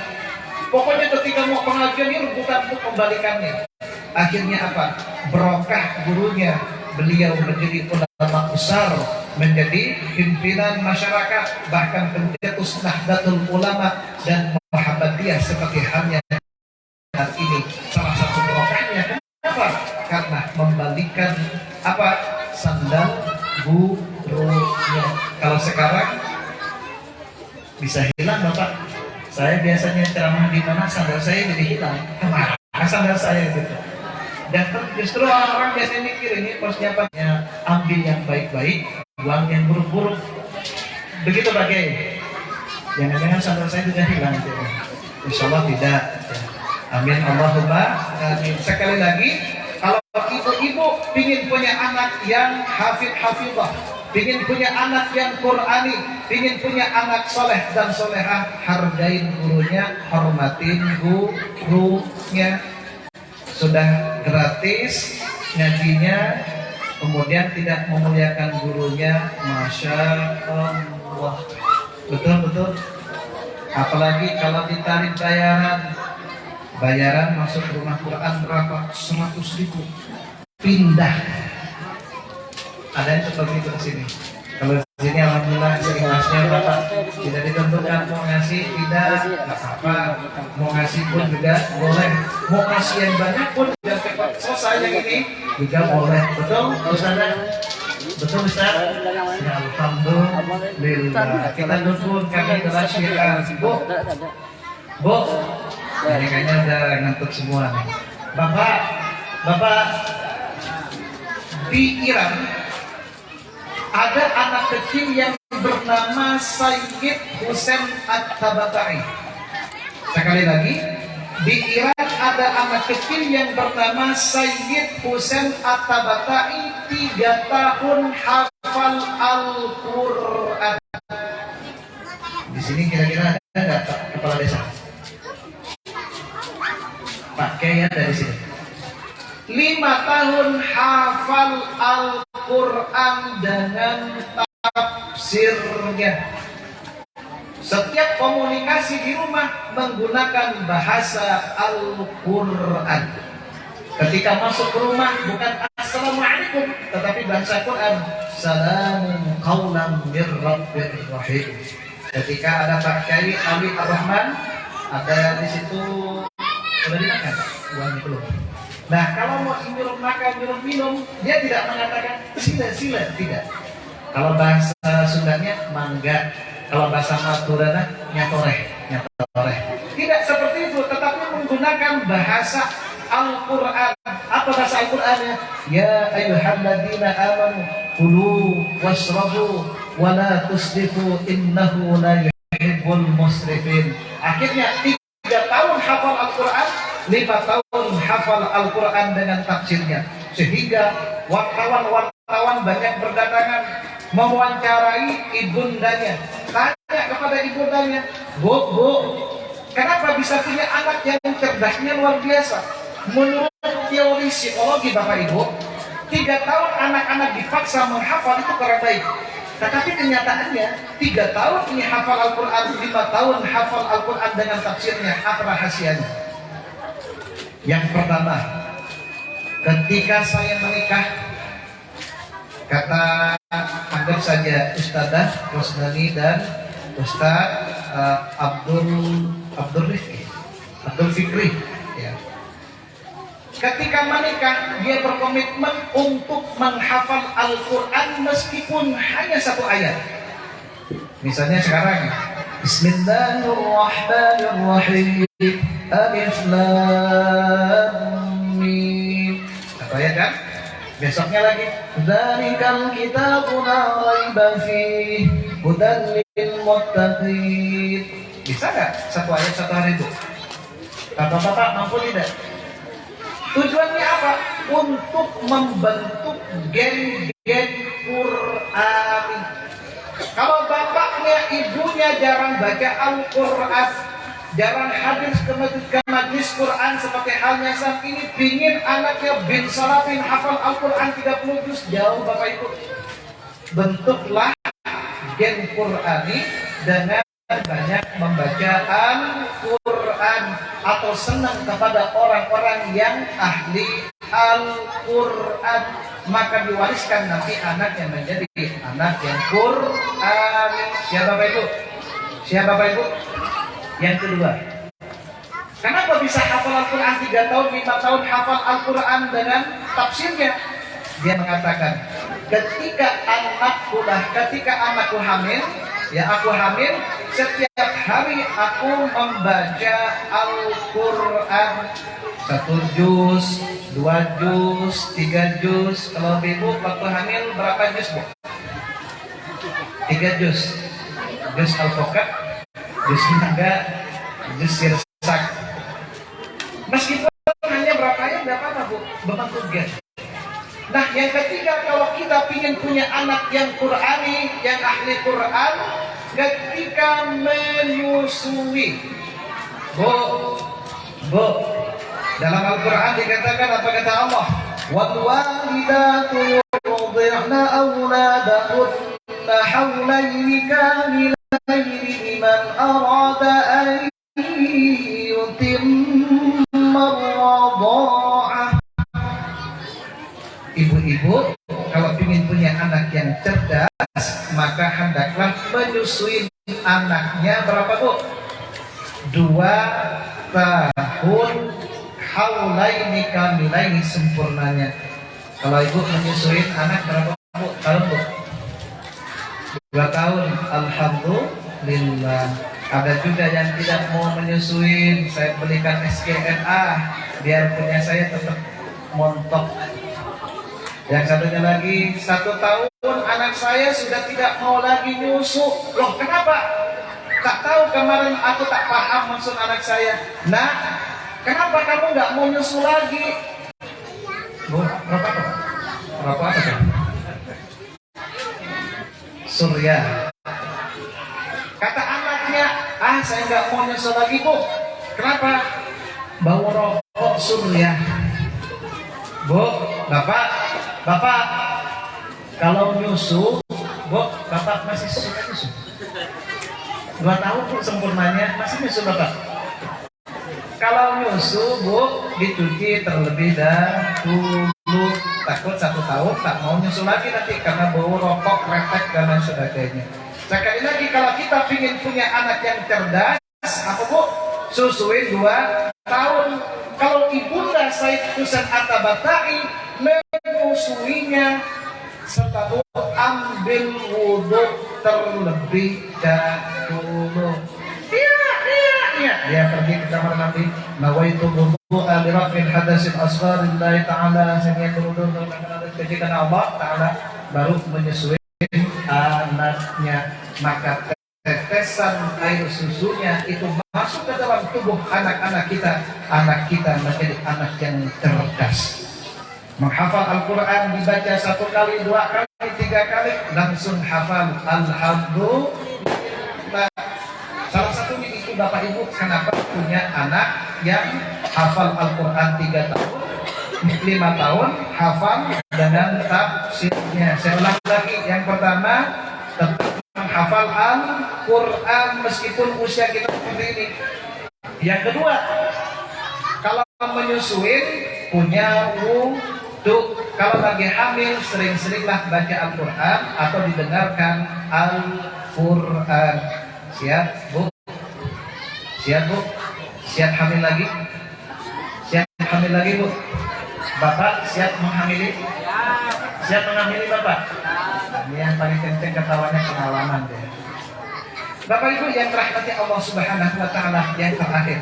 Pokoknya ketika mau pengajian ini rebutan untuk membalikannya. Akhirnya apa? Berkah gurunya, beliau menjadi ulama besar, menjadi pimpinan masyarakat, bahkan pencetus Nahdlatul Ulama dan Muhammadiyah seperti halnya saat ini. Salah satu berkahnya apa? Karena membalikan apa? Sandal gurunya. Kalau sekarang bisa hilang, Bapak. Saya biasanya ceramah di mana sandal saya jadi hilang. Kemana sandal saya gitu? Dan justru orang-orang biasanya mikir ini persiapannya ambil yang baik-baik, buang yang buruk-buruk. Begitu Pak Kiai. Jangan-jangan sandal saya juga hilang gitu. Insya Allah tidak. Amin Allahumma amin. Sekali lagi, kalau ibu-ibu ingin punya anak yang hafidhah, ingin punya anak yang Qur'ani, ingin punya anak soleh dan solehah, hargain gurunya, hormatin gurunya. Sudah gratis ngajinya, kemudian tidak memuliakan gurunya, Masya Allah. Betul-betul. Apalagi kalau ditarik bayaran masuk rumah Quran berapa? 100.000. Pindah. Ada yang seperti itu di sini. Kalau di sini alhamdulillah ikhlasnya Bapak tidak ditentukan mau ngasih tidak apa-apa, mau ngasih pun juga boleh, mau ngasih yang banyak pun biar cepat selesai yang ini juga boleh. Betul Ustaz? Betul Ustaz? Ya, alhamdulillah. Kita dukung, kami terasikan. Bu, ini kayaknya udah ngantuk semua nih. Bapak di Iran ada anak kecil yang bernama Sayyid Husain At-Tabata'i. Sekali lagi, di Iran ada anak kecil yang bernama Sayyid Husain At-Tabata'i, 3 tahun hafal Al-Quran. Di sini kira-kira ada nggak kepala desa? Pak Kiai dari sini. 5 tahun hafal Al-Quran dengan tafsirnya. Setiap komunikasi di rumah menggunakan bahasa Al-Quran. Ketika masuk ke rumah bukan Assalamualaikum, tetapi bahasa Quran, Salamun qawlan mir rabbir rahim. Ketika ada Pak Kiai Ali Ar-Rahman, ada di situ, sudah dimakan uangnya belum? Nah, kalau mau nyuruh makan, nyuruh minum, dia tidak mengatakan sila, tidak. Kalau bahasa Sundanya mangga, kalau bahasa Madurana nyatoreh. Tidak seperti itu, tetapi menggunakan bahasa Al-Quran. Apa bahasa Al-Qurannya? Ya ayyuhalladzina amanu kulu washrabu wa la tusrifu innahu la yuhibbul musrifin. Akhirnya 3 tahun hafal Al-Quran, 5 tahun hafal Al-Quran dengan tafsirnya. Sehingga wartawan banyak berdatangan mewawancarai ibundanya. Tanya kepada ibundanya, Bu, kenapa bisa punya anak yang cerdasnya luar biasa? Menurut teori psikologi Bapak Ibu, 3 tahun anak-anak dipaksa menghafal itu karena baik. Tetapi kenyataannya 3 tahun ini hafal Al-Quran, 5 tahun hafal Al-Quran dengan tafsirnya. Apa rahasianya? Yang pertama, ketika saya menikah, kata anggap saja Ustadzah Rosnani dan Ustadz Abdul Fikri, ya. Ketika menikah, dia berkomitmen untuk menghafal Al-Quran meskipun hanya 1 ayat. Misalnya sekarang, Bismillahirrahmanirrahim, Alif Lam Mim. 1 ayat kan? Besoknya lagi, Dzalikal kitabu la raiba fihi, hudan lil muttaqin. Bisa nggak 1 ayat 1 hari itu? Bapak-bapak mampu tidak? Tujuannya apa? Untuk membentuk gen-gen Qur'ani. Kalau bapaknya, ibunya jarang baca Al-Quran, jarang hadir ke majlis Quran seperti halnya saat ini, pingin anaknya bin salafin hafal Al-Quran 30 juz, jauh Bapak Ibu. Bentuklah gen Qur'ani dengan banyak membaca Al-Quran atau senang kepada orang-orang yang ahli Al-Quran, maka diwariskan nanti anak yang menjadi anak yang Qur'an. Siapa Bapak Ibu? Siapa Bapak Ibu? Yang kedua, kenapa bisa hafal Al-Quran 3 tahun, 5 tahun hafal Al-Quran dengan tafsirnya? Dia mengatakan, ketika anakku hamil, aku hamil, setiap hari aku membaca Al-Quran 1 juz, 2 juz, 3 juz. Kalau ibu waktu hamil berapa juz, Bu? 3 juz. Juz Al-Fuqat, juz Naga, juz Sirsak. Meskipun hanya berapa ayat, berapa apa, Bu? Berbentuk gen. Nah, yang ketiga, kalau kita ingin punya anak yang Qur'ani, yang ahli Qur'an, ketika menyusui, Bu, dalam Al-Quran dikatakan apa kata Allah? Wal walidatu yurdi'na auladahunna hawlaini kamilaini liman arada an yutimma ar-radha'ah. Ibu-ibu, kalau ingin punya anak yang cerdas, maka hendaklah menyusui anaknya berapa, Bu? 2 tahun, haulaini kamilaini, sempurnanya. Kalau ibu menyusui anak berapa, Bu? Tahun, Bu? 2 tahun. Alhamdulillah. Ada juga yang tidak mau menyusui, saya belikan SKNA biar punya saya tetap montok. Yang satunya lagi, 1 tahun anak saya sudah tidak mau lagi nyusu. Loh, kenapa? Tak tahu, kemarin aku tak paham maksud anak saya. Nah, kenapa kamu nggak mau nyusu lagi? Bu, berapa apa? Berapa apa kan? Surya. Kata anaknya, saya nggak mau nyusu lagi, Bu. Kenapa? Bau rokok Surya. Bu, Bapak, kalau nyusu, Bu, Bapak masih suka nyusu? 2 tahun, Bu, sempurnanya, masih nyusu Bapak? Kalau nyusu, Bu, dicuci terlebih dahulu. Takut 1 tahun tak mau nyusu lagi nanti karena bau rokok, kretek, dan lain sebagainya. Sekali lagi, kalau kita ingin punya anak yang cerdas, apa, Bu? Susuin 2 tahun. Kalau ibunda Said Husain At-Tabata'i menyusuinya setelah ambil wudhu terlebih dahulu. Dia pergi ke kamar Nabi, nawaitu wudhu'a li raf'il hadatsil asghar lillahi ta'ala, saya berwudhu untuk kejikan Allah Ta'ala, baru menyusui anaknya. Maka tetesan air susunya itu masuk ke dalam tubuh anak-anak kita menjadi anak yang cerdas. Menghafal Al-Quran dibaca 1 kali, 2 kali, 3 kali, langsung hafal. Alhamdulillah. Salah satunya itu Bapak Ibu, kenapa punya anak yang hafal Al-Quran 3 tahun, 5 tahun, hafal dengan tafsirnya. Saya ulang lagi, yang pertama tetap menghafal Al-Quran meskipun usia kita seperti ini. Yang kedua, kalau menyusuin punya wudhu. Kalau lagi hamil sering-seringlah baca Al-Quran atau didengarkan Al-Quran. Siap Bu? Siap Bu? Siap hamil lagi? Siap hamil lagi Bu? Bapak siap menghamili? Siap menghamili Bapak? Ini yang paling kenceng ketawanya pengalaman deh. Bapak Ibu yang dirahmati Allah Subhanahu wa taala, yang terakhir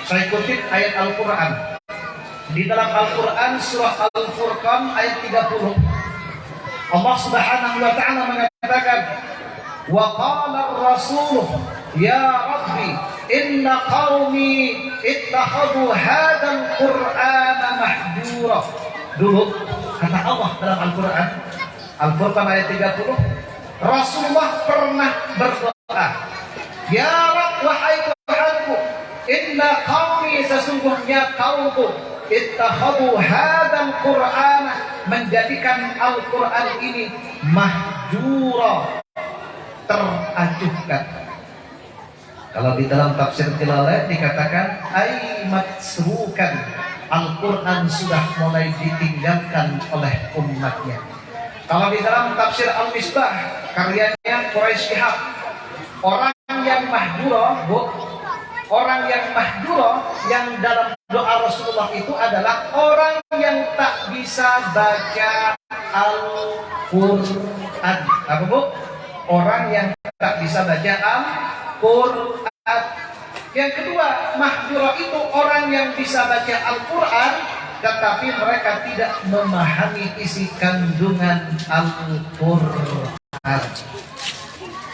saya kutip ayat Al-Quran di dalam Al-Quran surah Al-Furqan ayat 30. Allah Subhanahu wa taala mengatakan, wa qala ar-rasul ya rabbi inna qaumi ittakhadhu hadzal qur'ana mahjura. Dulu kata Allah dalam Al-Quran Al-Furqan ayat 30, Rasulullah pernah berdoa, ya Rabb, wahai Tuhanku, inna qaumi, sesungguhnya kaumku, ittakhadhu hadzal qur'ana, menjadikan Al-Quran ini mahjura, teracuhkan. Kalau di dalam tafsir Jalalain dikatakan ay matsrukan, Al-Quran sudah mulai ditinggalkan oleh umatnya. Kalau di dalam tafsir Al-Misbah karyanya Quraisy Shihab, orang yang mahjura, Bu, orang yang mahjura yang dalam doa Rasulullah itu adalah orang yang tak bisa baca Al-Quran. Apa Bu? Orang yang tak bisa baca Al-Quran. Yang kedua, mahjura itu orang yang bisa baca Al-Quran tetapi mereka tidak memahami isi kandungan Al-Quran.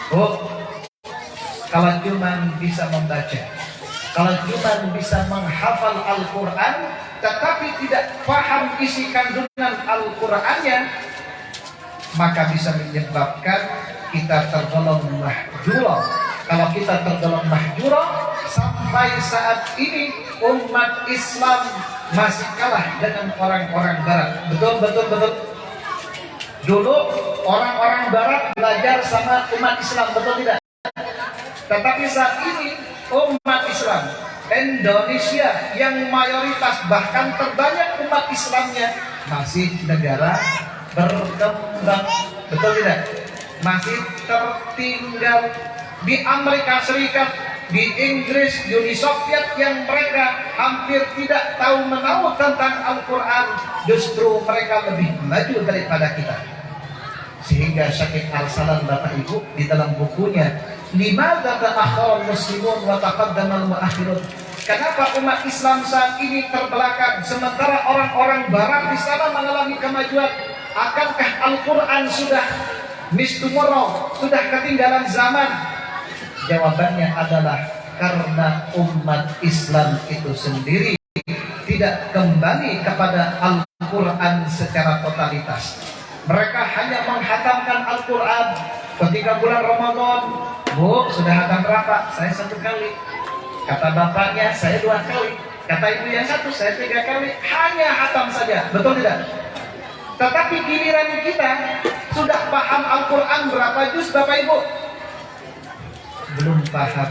Oh, kalau cuma bisa membaca, kalau cuma bisa menghafal Al-Quran tetapi tidak paham isi kandungan Al-Qurannya, maka bisa menyebabkan kita tergolong mahjura. Kalau kita tergolong mahjura, sampai saat ini umat Islam masih kalah dengan orang-orang Barat. Betul. Dulu orang-orang Barat belajar sama umat Islam, betul tidak? Tetapi saat ini umat Islam Indonesia yang mayoritas bahkan terbanyak umat Islamnya masih negara berkembang, betul tidak? Masih tertinggal di Amerika Serikat, di Inggris, di Uni Soviet yang mereka hampir tidak tahu menahu tentang Al-Quran, justru mereka lebih maju daripada kita. Sehingga Syekh Al-Salam Bapak Ibu di dalam bukunya Limadza ta'akhkhara al-muslimun wa taqaddama al-mu'akhirun, kenapa umat Islam saat ini terbelakang sementara orang-orang Barat di sana mengalami kemajuan? Akankah Al-Quran sudah miss tomorrow, sudah ketinggalan zaman? Jawabannya adalah karena umat Islam itu sendiri tidak kembali kepada Al-Quran secara totalitas. Mereka hanya menghatamkan Al-Quran ketika bulan Ramadan. Bu, sudah hatam berapa? Saya 1 kali. Kata bapaknya, saya 2 kali. Kata ibu yang 1, saya 3 kali. Hanya hatam saja, betul tidak? Tetapi giliran kita sudah paham Al-Quran berapa juz Bapak Ibu? Belum paham.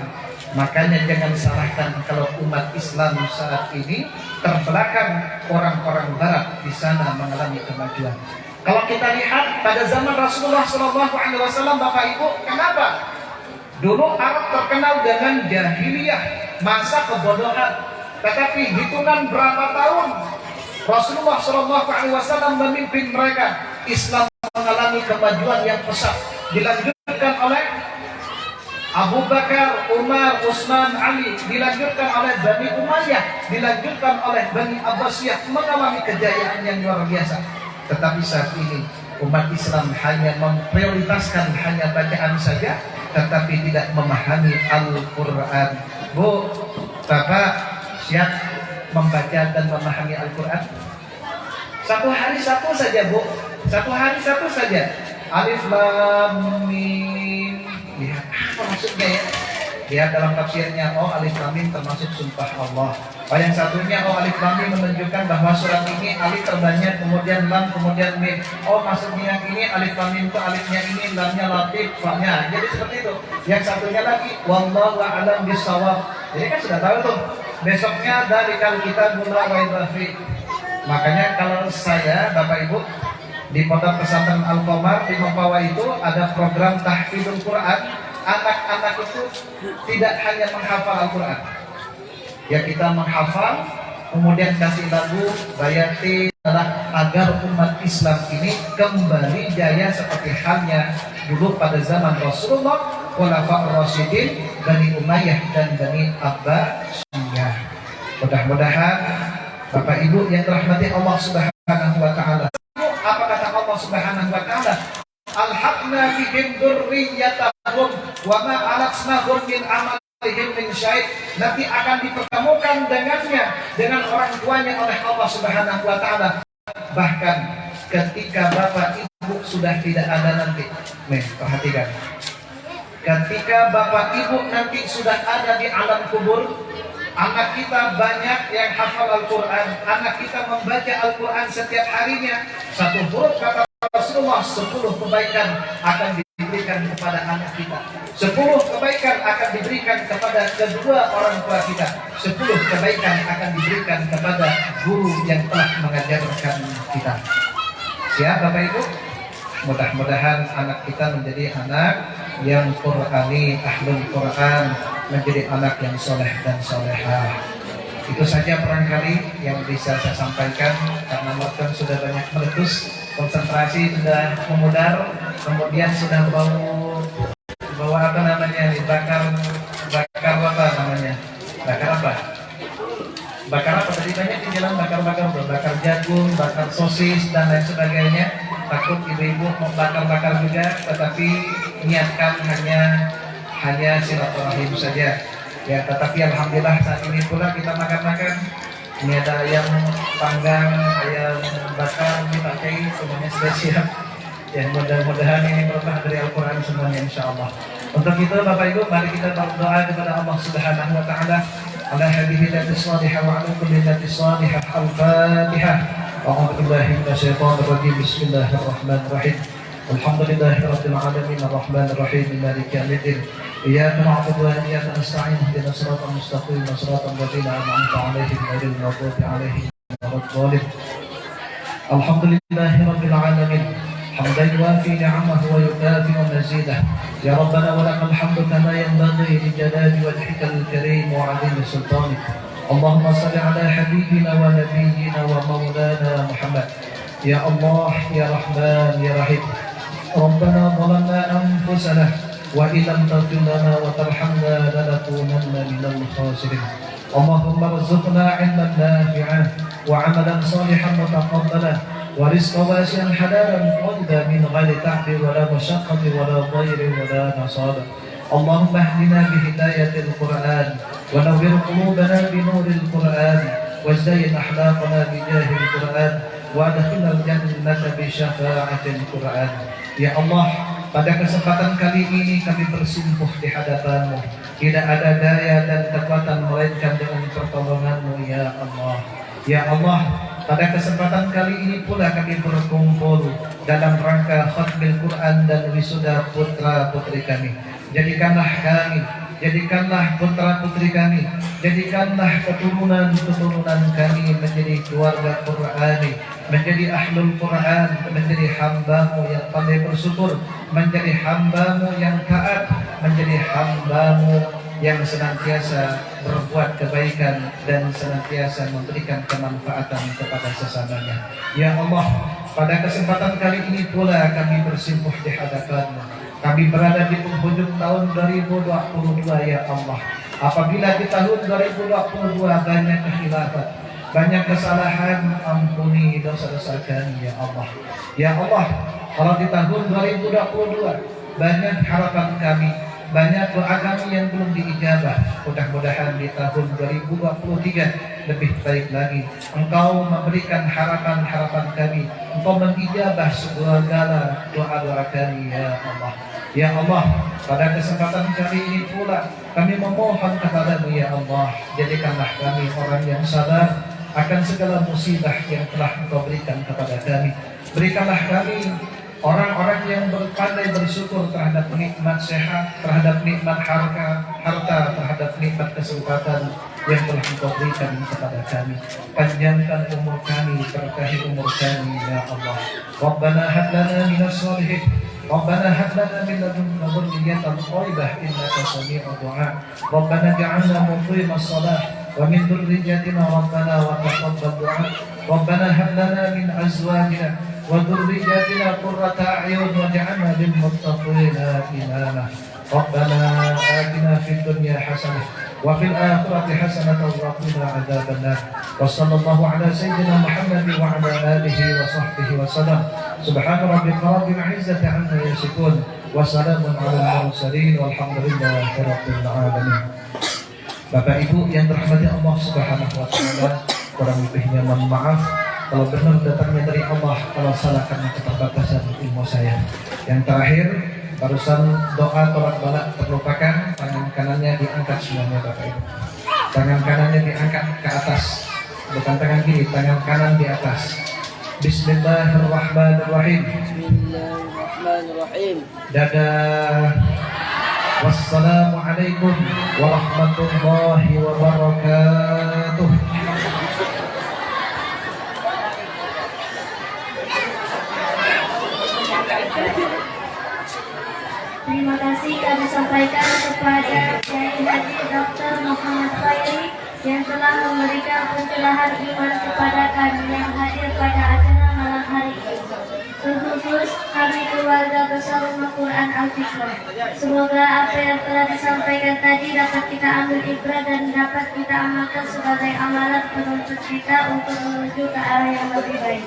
Makanya jangan salahkan kalau umat Islam saat ini terbelakang orang-orang Barat di sana mengalami kemajuan. Kalau kita lihat pada zaman Rasulullah SAW, Bapak Ibu, kenapa? Dulu Arab terkenal dengan jahiliyah, masa kebodohan. Tetapi hitungan berapa tahun Rasulullah SAW memimpin mereka, Islam mengalami kemajuan yang pesat. Dilanjutkan oleh Abu Bakar, Umar, Utsman, Ali, dilanjutkan oleh Bani Umayyah, dilanjutkan oleh Bani Abbasiyah, mengalami kejayaan yang luar biasa. Tetapi saat ini umat Islam hanya memprioritaskan hanya bacaan saja, tetapi tidak memahami Al-Quran. Bu, Bapak siap membaca dan memahami Al-Quran? Satu hari satu saja, Bu. Satu hari satu saja. Alif Lam Mim. Lihat apa maksudnya ya? Lihat dalam tafsirnya, oh alif lam mim termasuk sumpah Allah. Oh yang satunya, oh alif lam mim menunjukkan bahwa surat ini alif terbanyak, kemudian lam, kemudian mim. Oh maksudnya yang ini alif lam mim itu alifnya ini, lamnya latif, fa-nya. Jadi seperti itu. Yang satunya lagi, wallahu a'lam bissawab. Jadi kan sudah tahu tuh. Besoknya dzalikal kitabul la raiba fi. Makanya kalau saya, Bapak Ibu, di Pondok Pesantren Al-Qamar di Mempawah itu ada program tahfidzul Quran. Anak-anak itu tidak hanya menghafal Al-Quran. Ya kita menghafal, kemudian kasih lagu, bayati adalah agar umat Islam ini kembali jaya seperti halnya dulu pada zaman Rasulullah, Khulafaur Rasyidin, Bani Umayyah dan Bani Abbasiyah. Mudah-mudahan Bapak Ibu yang dirahmati Allah Subhanahu wa taala. Apa kata Allah Subhanahu wa taala? Alhaqna bihim dzurriyyatahum wa ma alasnahum min amalihim min syai'. Nanti akan dipertemukan dengannya dengan orang tuanya oleh Allah Subhanahu wa taala. Bahkan ketika bapak ibu sudah tidak ada nanti. Nih, perhatikan. Ketika bapak ibu nanti sudah ada di alam kubur, anak kita banyak yang hafal Al-Quran, anak kita membaca Al-Quran setiap harinya. Satu huruf kata Rasulullah, 10 kebaikan akan diberikan kepada anak kita. 10 kebaikan akan diberikan kepada kedua orang tua kita. 10 kebaikan akan diberikan kepada guru yang telah mengajarkan kita. Siap Bapak Ibu? Mudah-mudahan anak kita menjadi anak yang Qur'ani, ahlul Quran, menjadi anak yang soleh dan solehah. Itu saja barangkali yang bisa saya sampaikan, karena waktu sudah banyak meletus, konsentrasi sudah memudar, kemudian sudah bau apa namanya, bakar apa namanya, bakar apa tadi banyak di jalan, bakar jagung, bakar sosis dan lain sebagainya. Takut ibu-ibu mau bakar juga, tetapi niatkan hanya silaturahim saja. Ya, tetapi alhamdulillah saat ini pula kita makan. Ini ada ayam panggang, ayam bakar, dipakai, semuanya sudah siap. Ya, mudah-mudahan ini berkah dari Al-Quran semuanya insyaAllah. Untuk itu Bapak Ibu, mari kita berdoa kepada Allah Subhanahu wa ta'ala ala hadhihi latis salihah wa ala kulli latis salihah. Al-Fatihah. A'udzu billahi minasyaitonir rajim. Bismillahirrahmanirrahim. Alhamdulillahi rabbil alamin arrahmanir rahim maliki yaumiddin. Iyyaka na'budu wa iyyaka nasta'in ihdinas siratal mustaqim siratal ladzina an'amta 'alaihim ghairil maghdubi 'alaihim waladdallin. Alhamdulillahi rabbil alamin hamdan yuwafi ni'amahu wa yukafi'u mazidah. Ya Rabbana wa lakal hamdu kama yanbaghi li jalali wajhikal karim wa 'azimi sultanik. Allahumma shalli 'ala habibina wa nabiyyina wa maulana Muhammad. Ya Allah, ya Rahman, ya Rahim. Rabbana zalamna anfusana wa illam taghfir lana wa tarhamna lanakunanna minal khasirin. Allahumma rzuqna 'ilman nafi'an wa 'amalan salihan mutaqabbalan wa rizqan wasi'an halalan tayyiban min ghairi ta'bin wa la mashaqqatin wa la dhayrin wa la nasab. Allahumma ihdina bi hidayatil Qur'an wa nawwir qulubana bi nuril Qur'an wazayyin akhlaqana bi jahil Qur'an wa adkhilna al-jannata bi syafa'atil Qur'an. Ya Allah, pada kesempatan kali ini kami bersimpuh di hadapan-Mu. Tidak ada daya dan kekuatan melainkan dengan pertolongan-Mu, ya Allah. Ya Allah, pada kesempatan kali ini pula kami berkumpul dalam rangka khatmil Quran dan wisuda putra-putri kami. Jadikanlah putra-putri kami, jadikanlah keturunan-keturunan kami menjadi keluarga Qur'ani, menjadi ahlul Quran, menjadi hamba-Mu yang pandai bersyukur, menjadi hamba-Mu yang taat, menjadi hamba-Mu yang senantiasa berbuat kebaikan dan senantiasa memberikan kemanfaatan kepada sesamanya. Ya Allah, pada kesempatan kali ini pula kami bersimpuh di hadapan-Mu. Kami berada di penghujung tahun 2022, ya Allah. Apabila di tahun 2022 banyak kekhilafan, banyak kesalahan, ampuni dosa-dosa kami, ya Allah. Ya Allah, kalau di tahun 2022 banyak harapan kami, banyak doa kami yang belum diijabah. Mudah-mudahan di tahun 2023 lebih baik lagi. Engkau memberikan harapan-harapan kami. Engkau mengijabah segala doa-doa kami ya Allah. Ya Allah, pada kesempatan kali ini pula kami memohon kepadamu ya Allah, jadikanlah kami orang yang sabar akan segala musibah yang telah Engkau berikan kepada kami. Berikanlah kami orang-orang yang berpandai bersyukur terhadap nikmat sehat, terhadap nikmat harta, terhadap nikmat kesempatan yang telah Engkau berikan kepada kami. Panjangkan umur kami, berkahi umur kami ya Allah. Rabbana hab lana minas shalihin, Rabbana hab lana min ladunka dhurriyyatan thayyibah innaka sami'ud du'a. Rabbana ja'alna muqimas shalah wa min dhurriyyatina rabbana wa taqabbal du'a. Rabbana hab lana min azwajina وذرياتنا قرة أعين واجعلنا للمتقين إماما ربنا آتنا في الدنيا حسنة وفي الآخرة حسنة وقنا عذاب النار وصلى الله على سيدنا محمد وعلى آله وصحبه وسلم سبحان ربك رب العزة عما يصفون وسلام على المرسلين والحمد لله رب العالمين. Bapak Ibu yang dirahmati Allah Subhanahu wa taala, kurang lebihnya mohon maaf. Kalau benar datangnya dari Allah, kalau salah karena keterbatasan ilmu saya. Yang terakhir, barusan doa tolak balak terlupakan, tangan kanannya diangkat semuanya Bapak Ibu. Tangan kanannya diangkat ke atas, bukan tangan kiri, tangan kanan di atas. Bismillahirrahmanirrahim. Bismillahirrahmanirrahim. Dadah. Wassalamualaikum warahmatullahi wabarakatuh. Terima kasih kami sampaikan kepada Kiai Haji Dr. Muhammad Khairi yang telah memberikan pencerahan iman kepada kami yang hadir pada acara malam hari ini. Terkhusus kami keluarga besar Rumah Quran Al-Fiqh. Semoga apa yang telah disampaikan tadi dapat kita ambil ibrah dan dapat kita amalkan sebagai amalan penuntut kita untuk menuju ke arah yang lebih baik.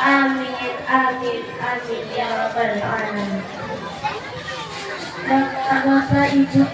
Amin, amin, amin ya rabbal alamin. Bapak, Ibu,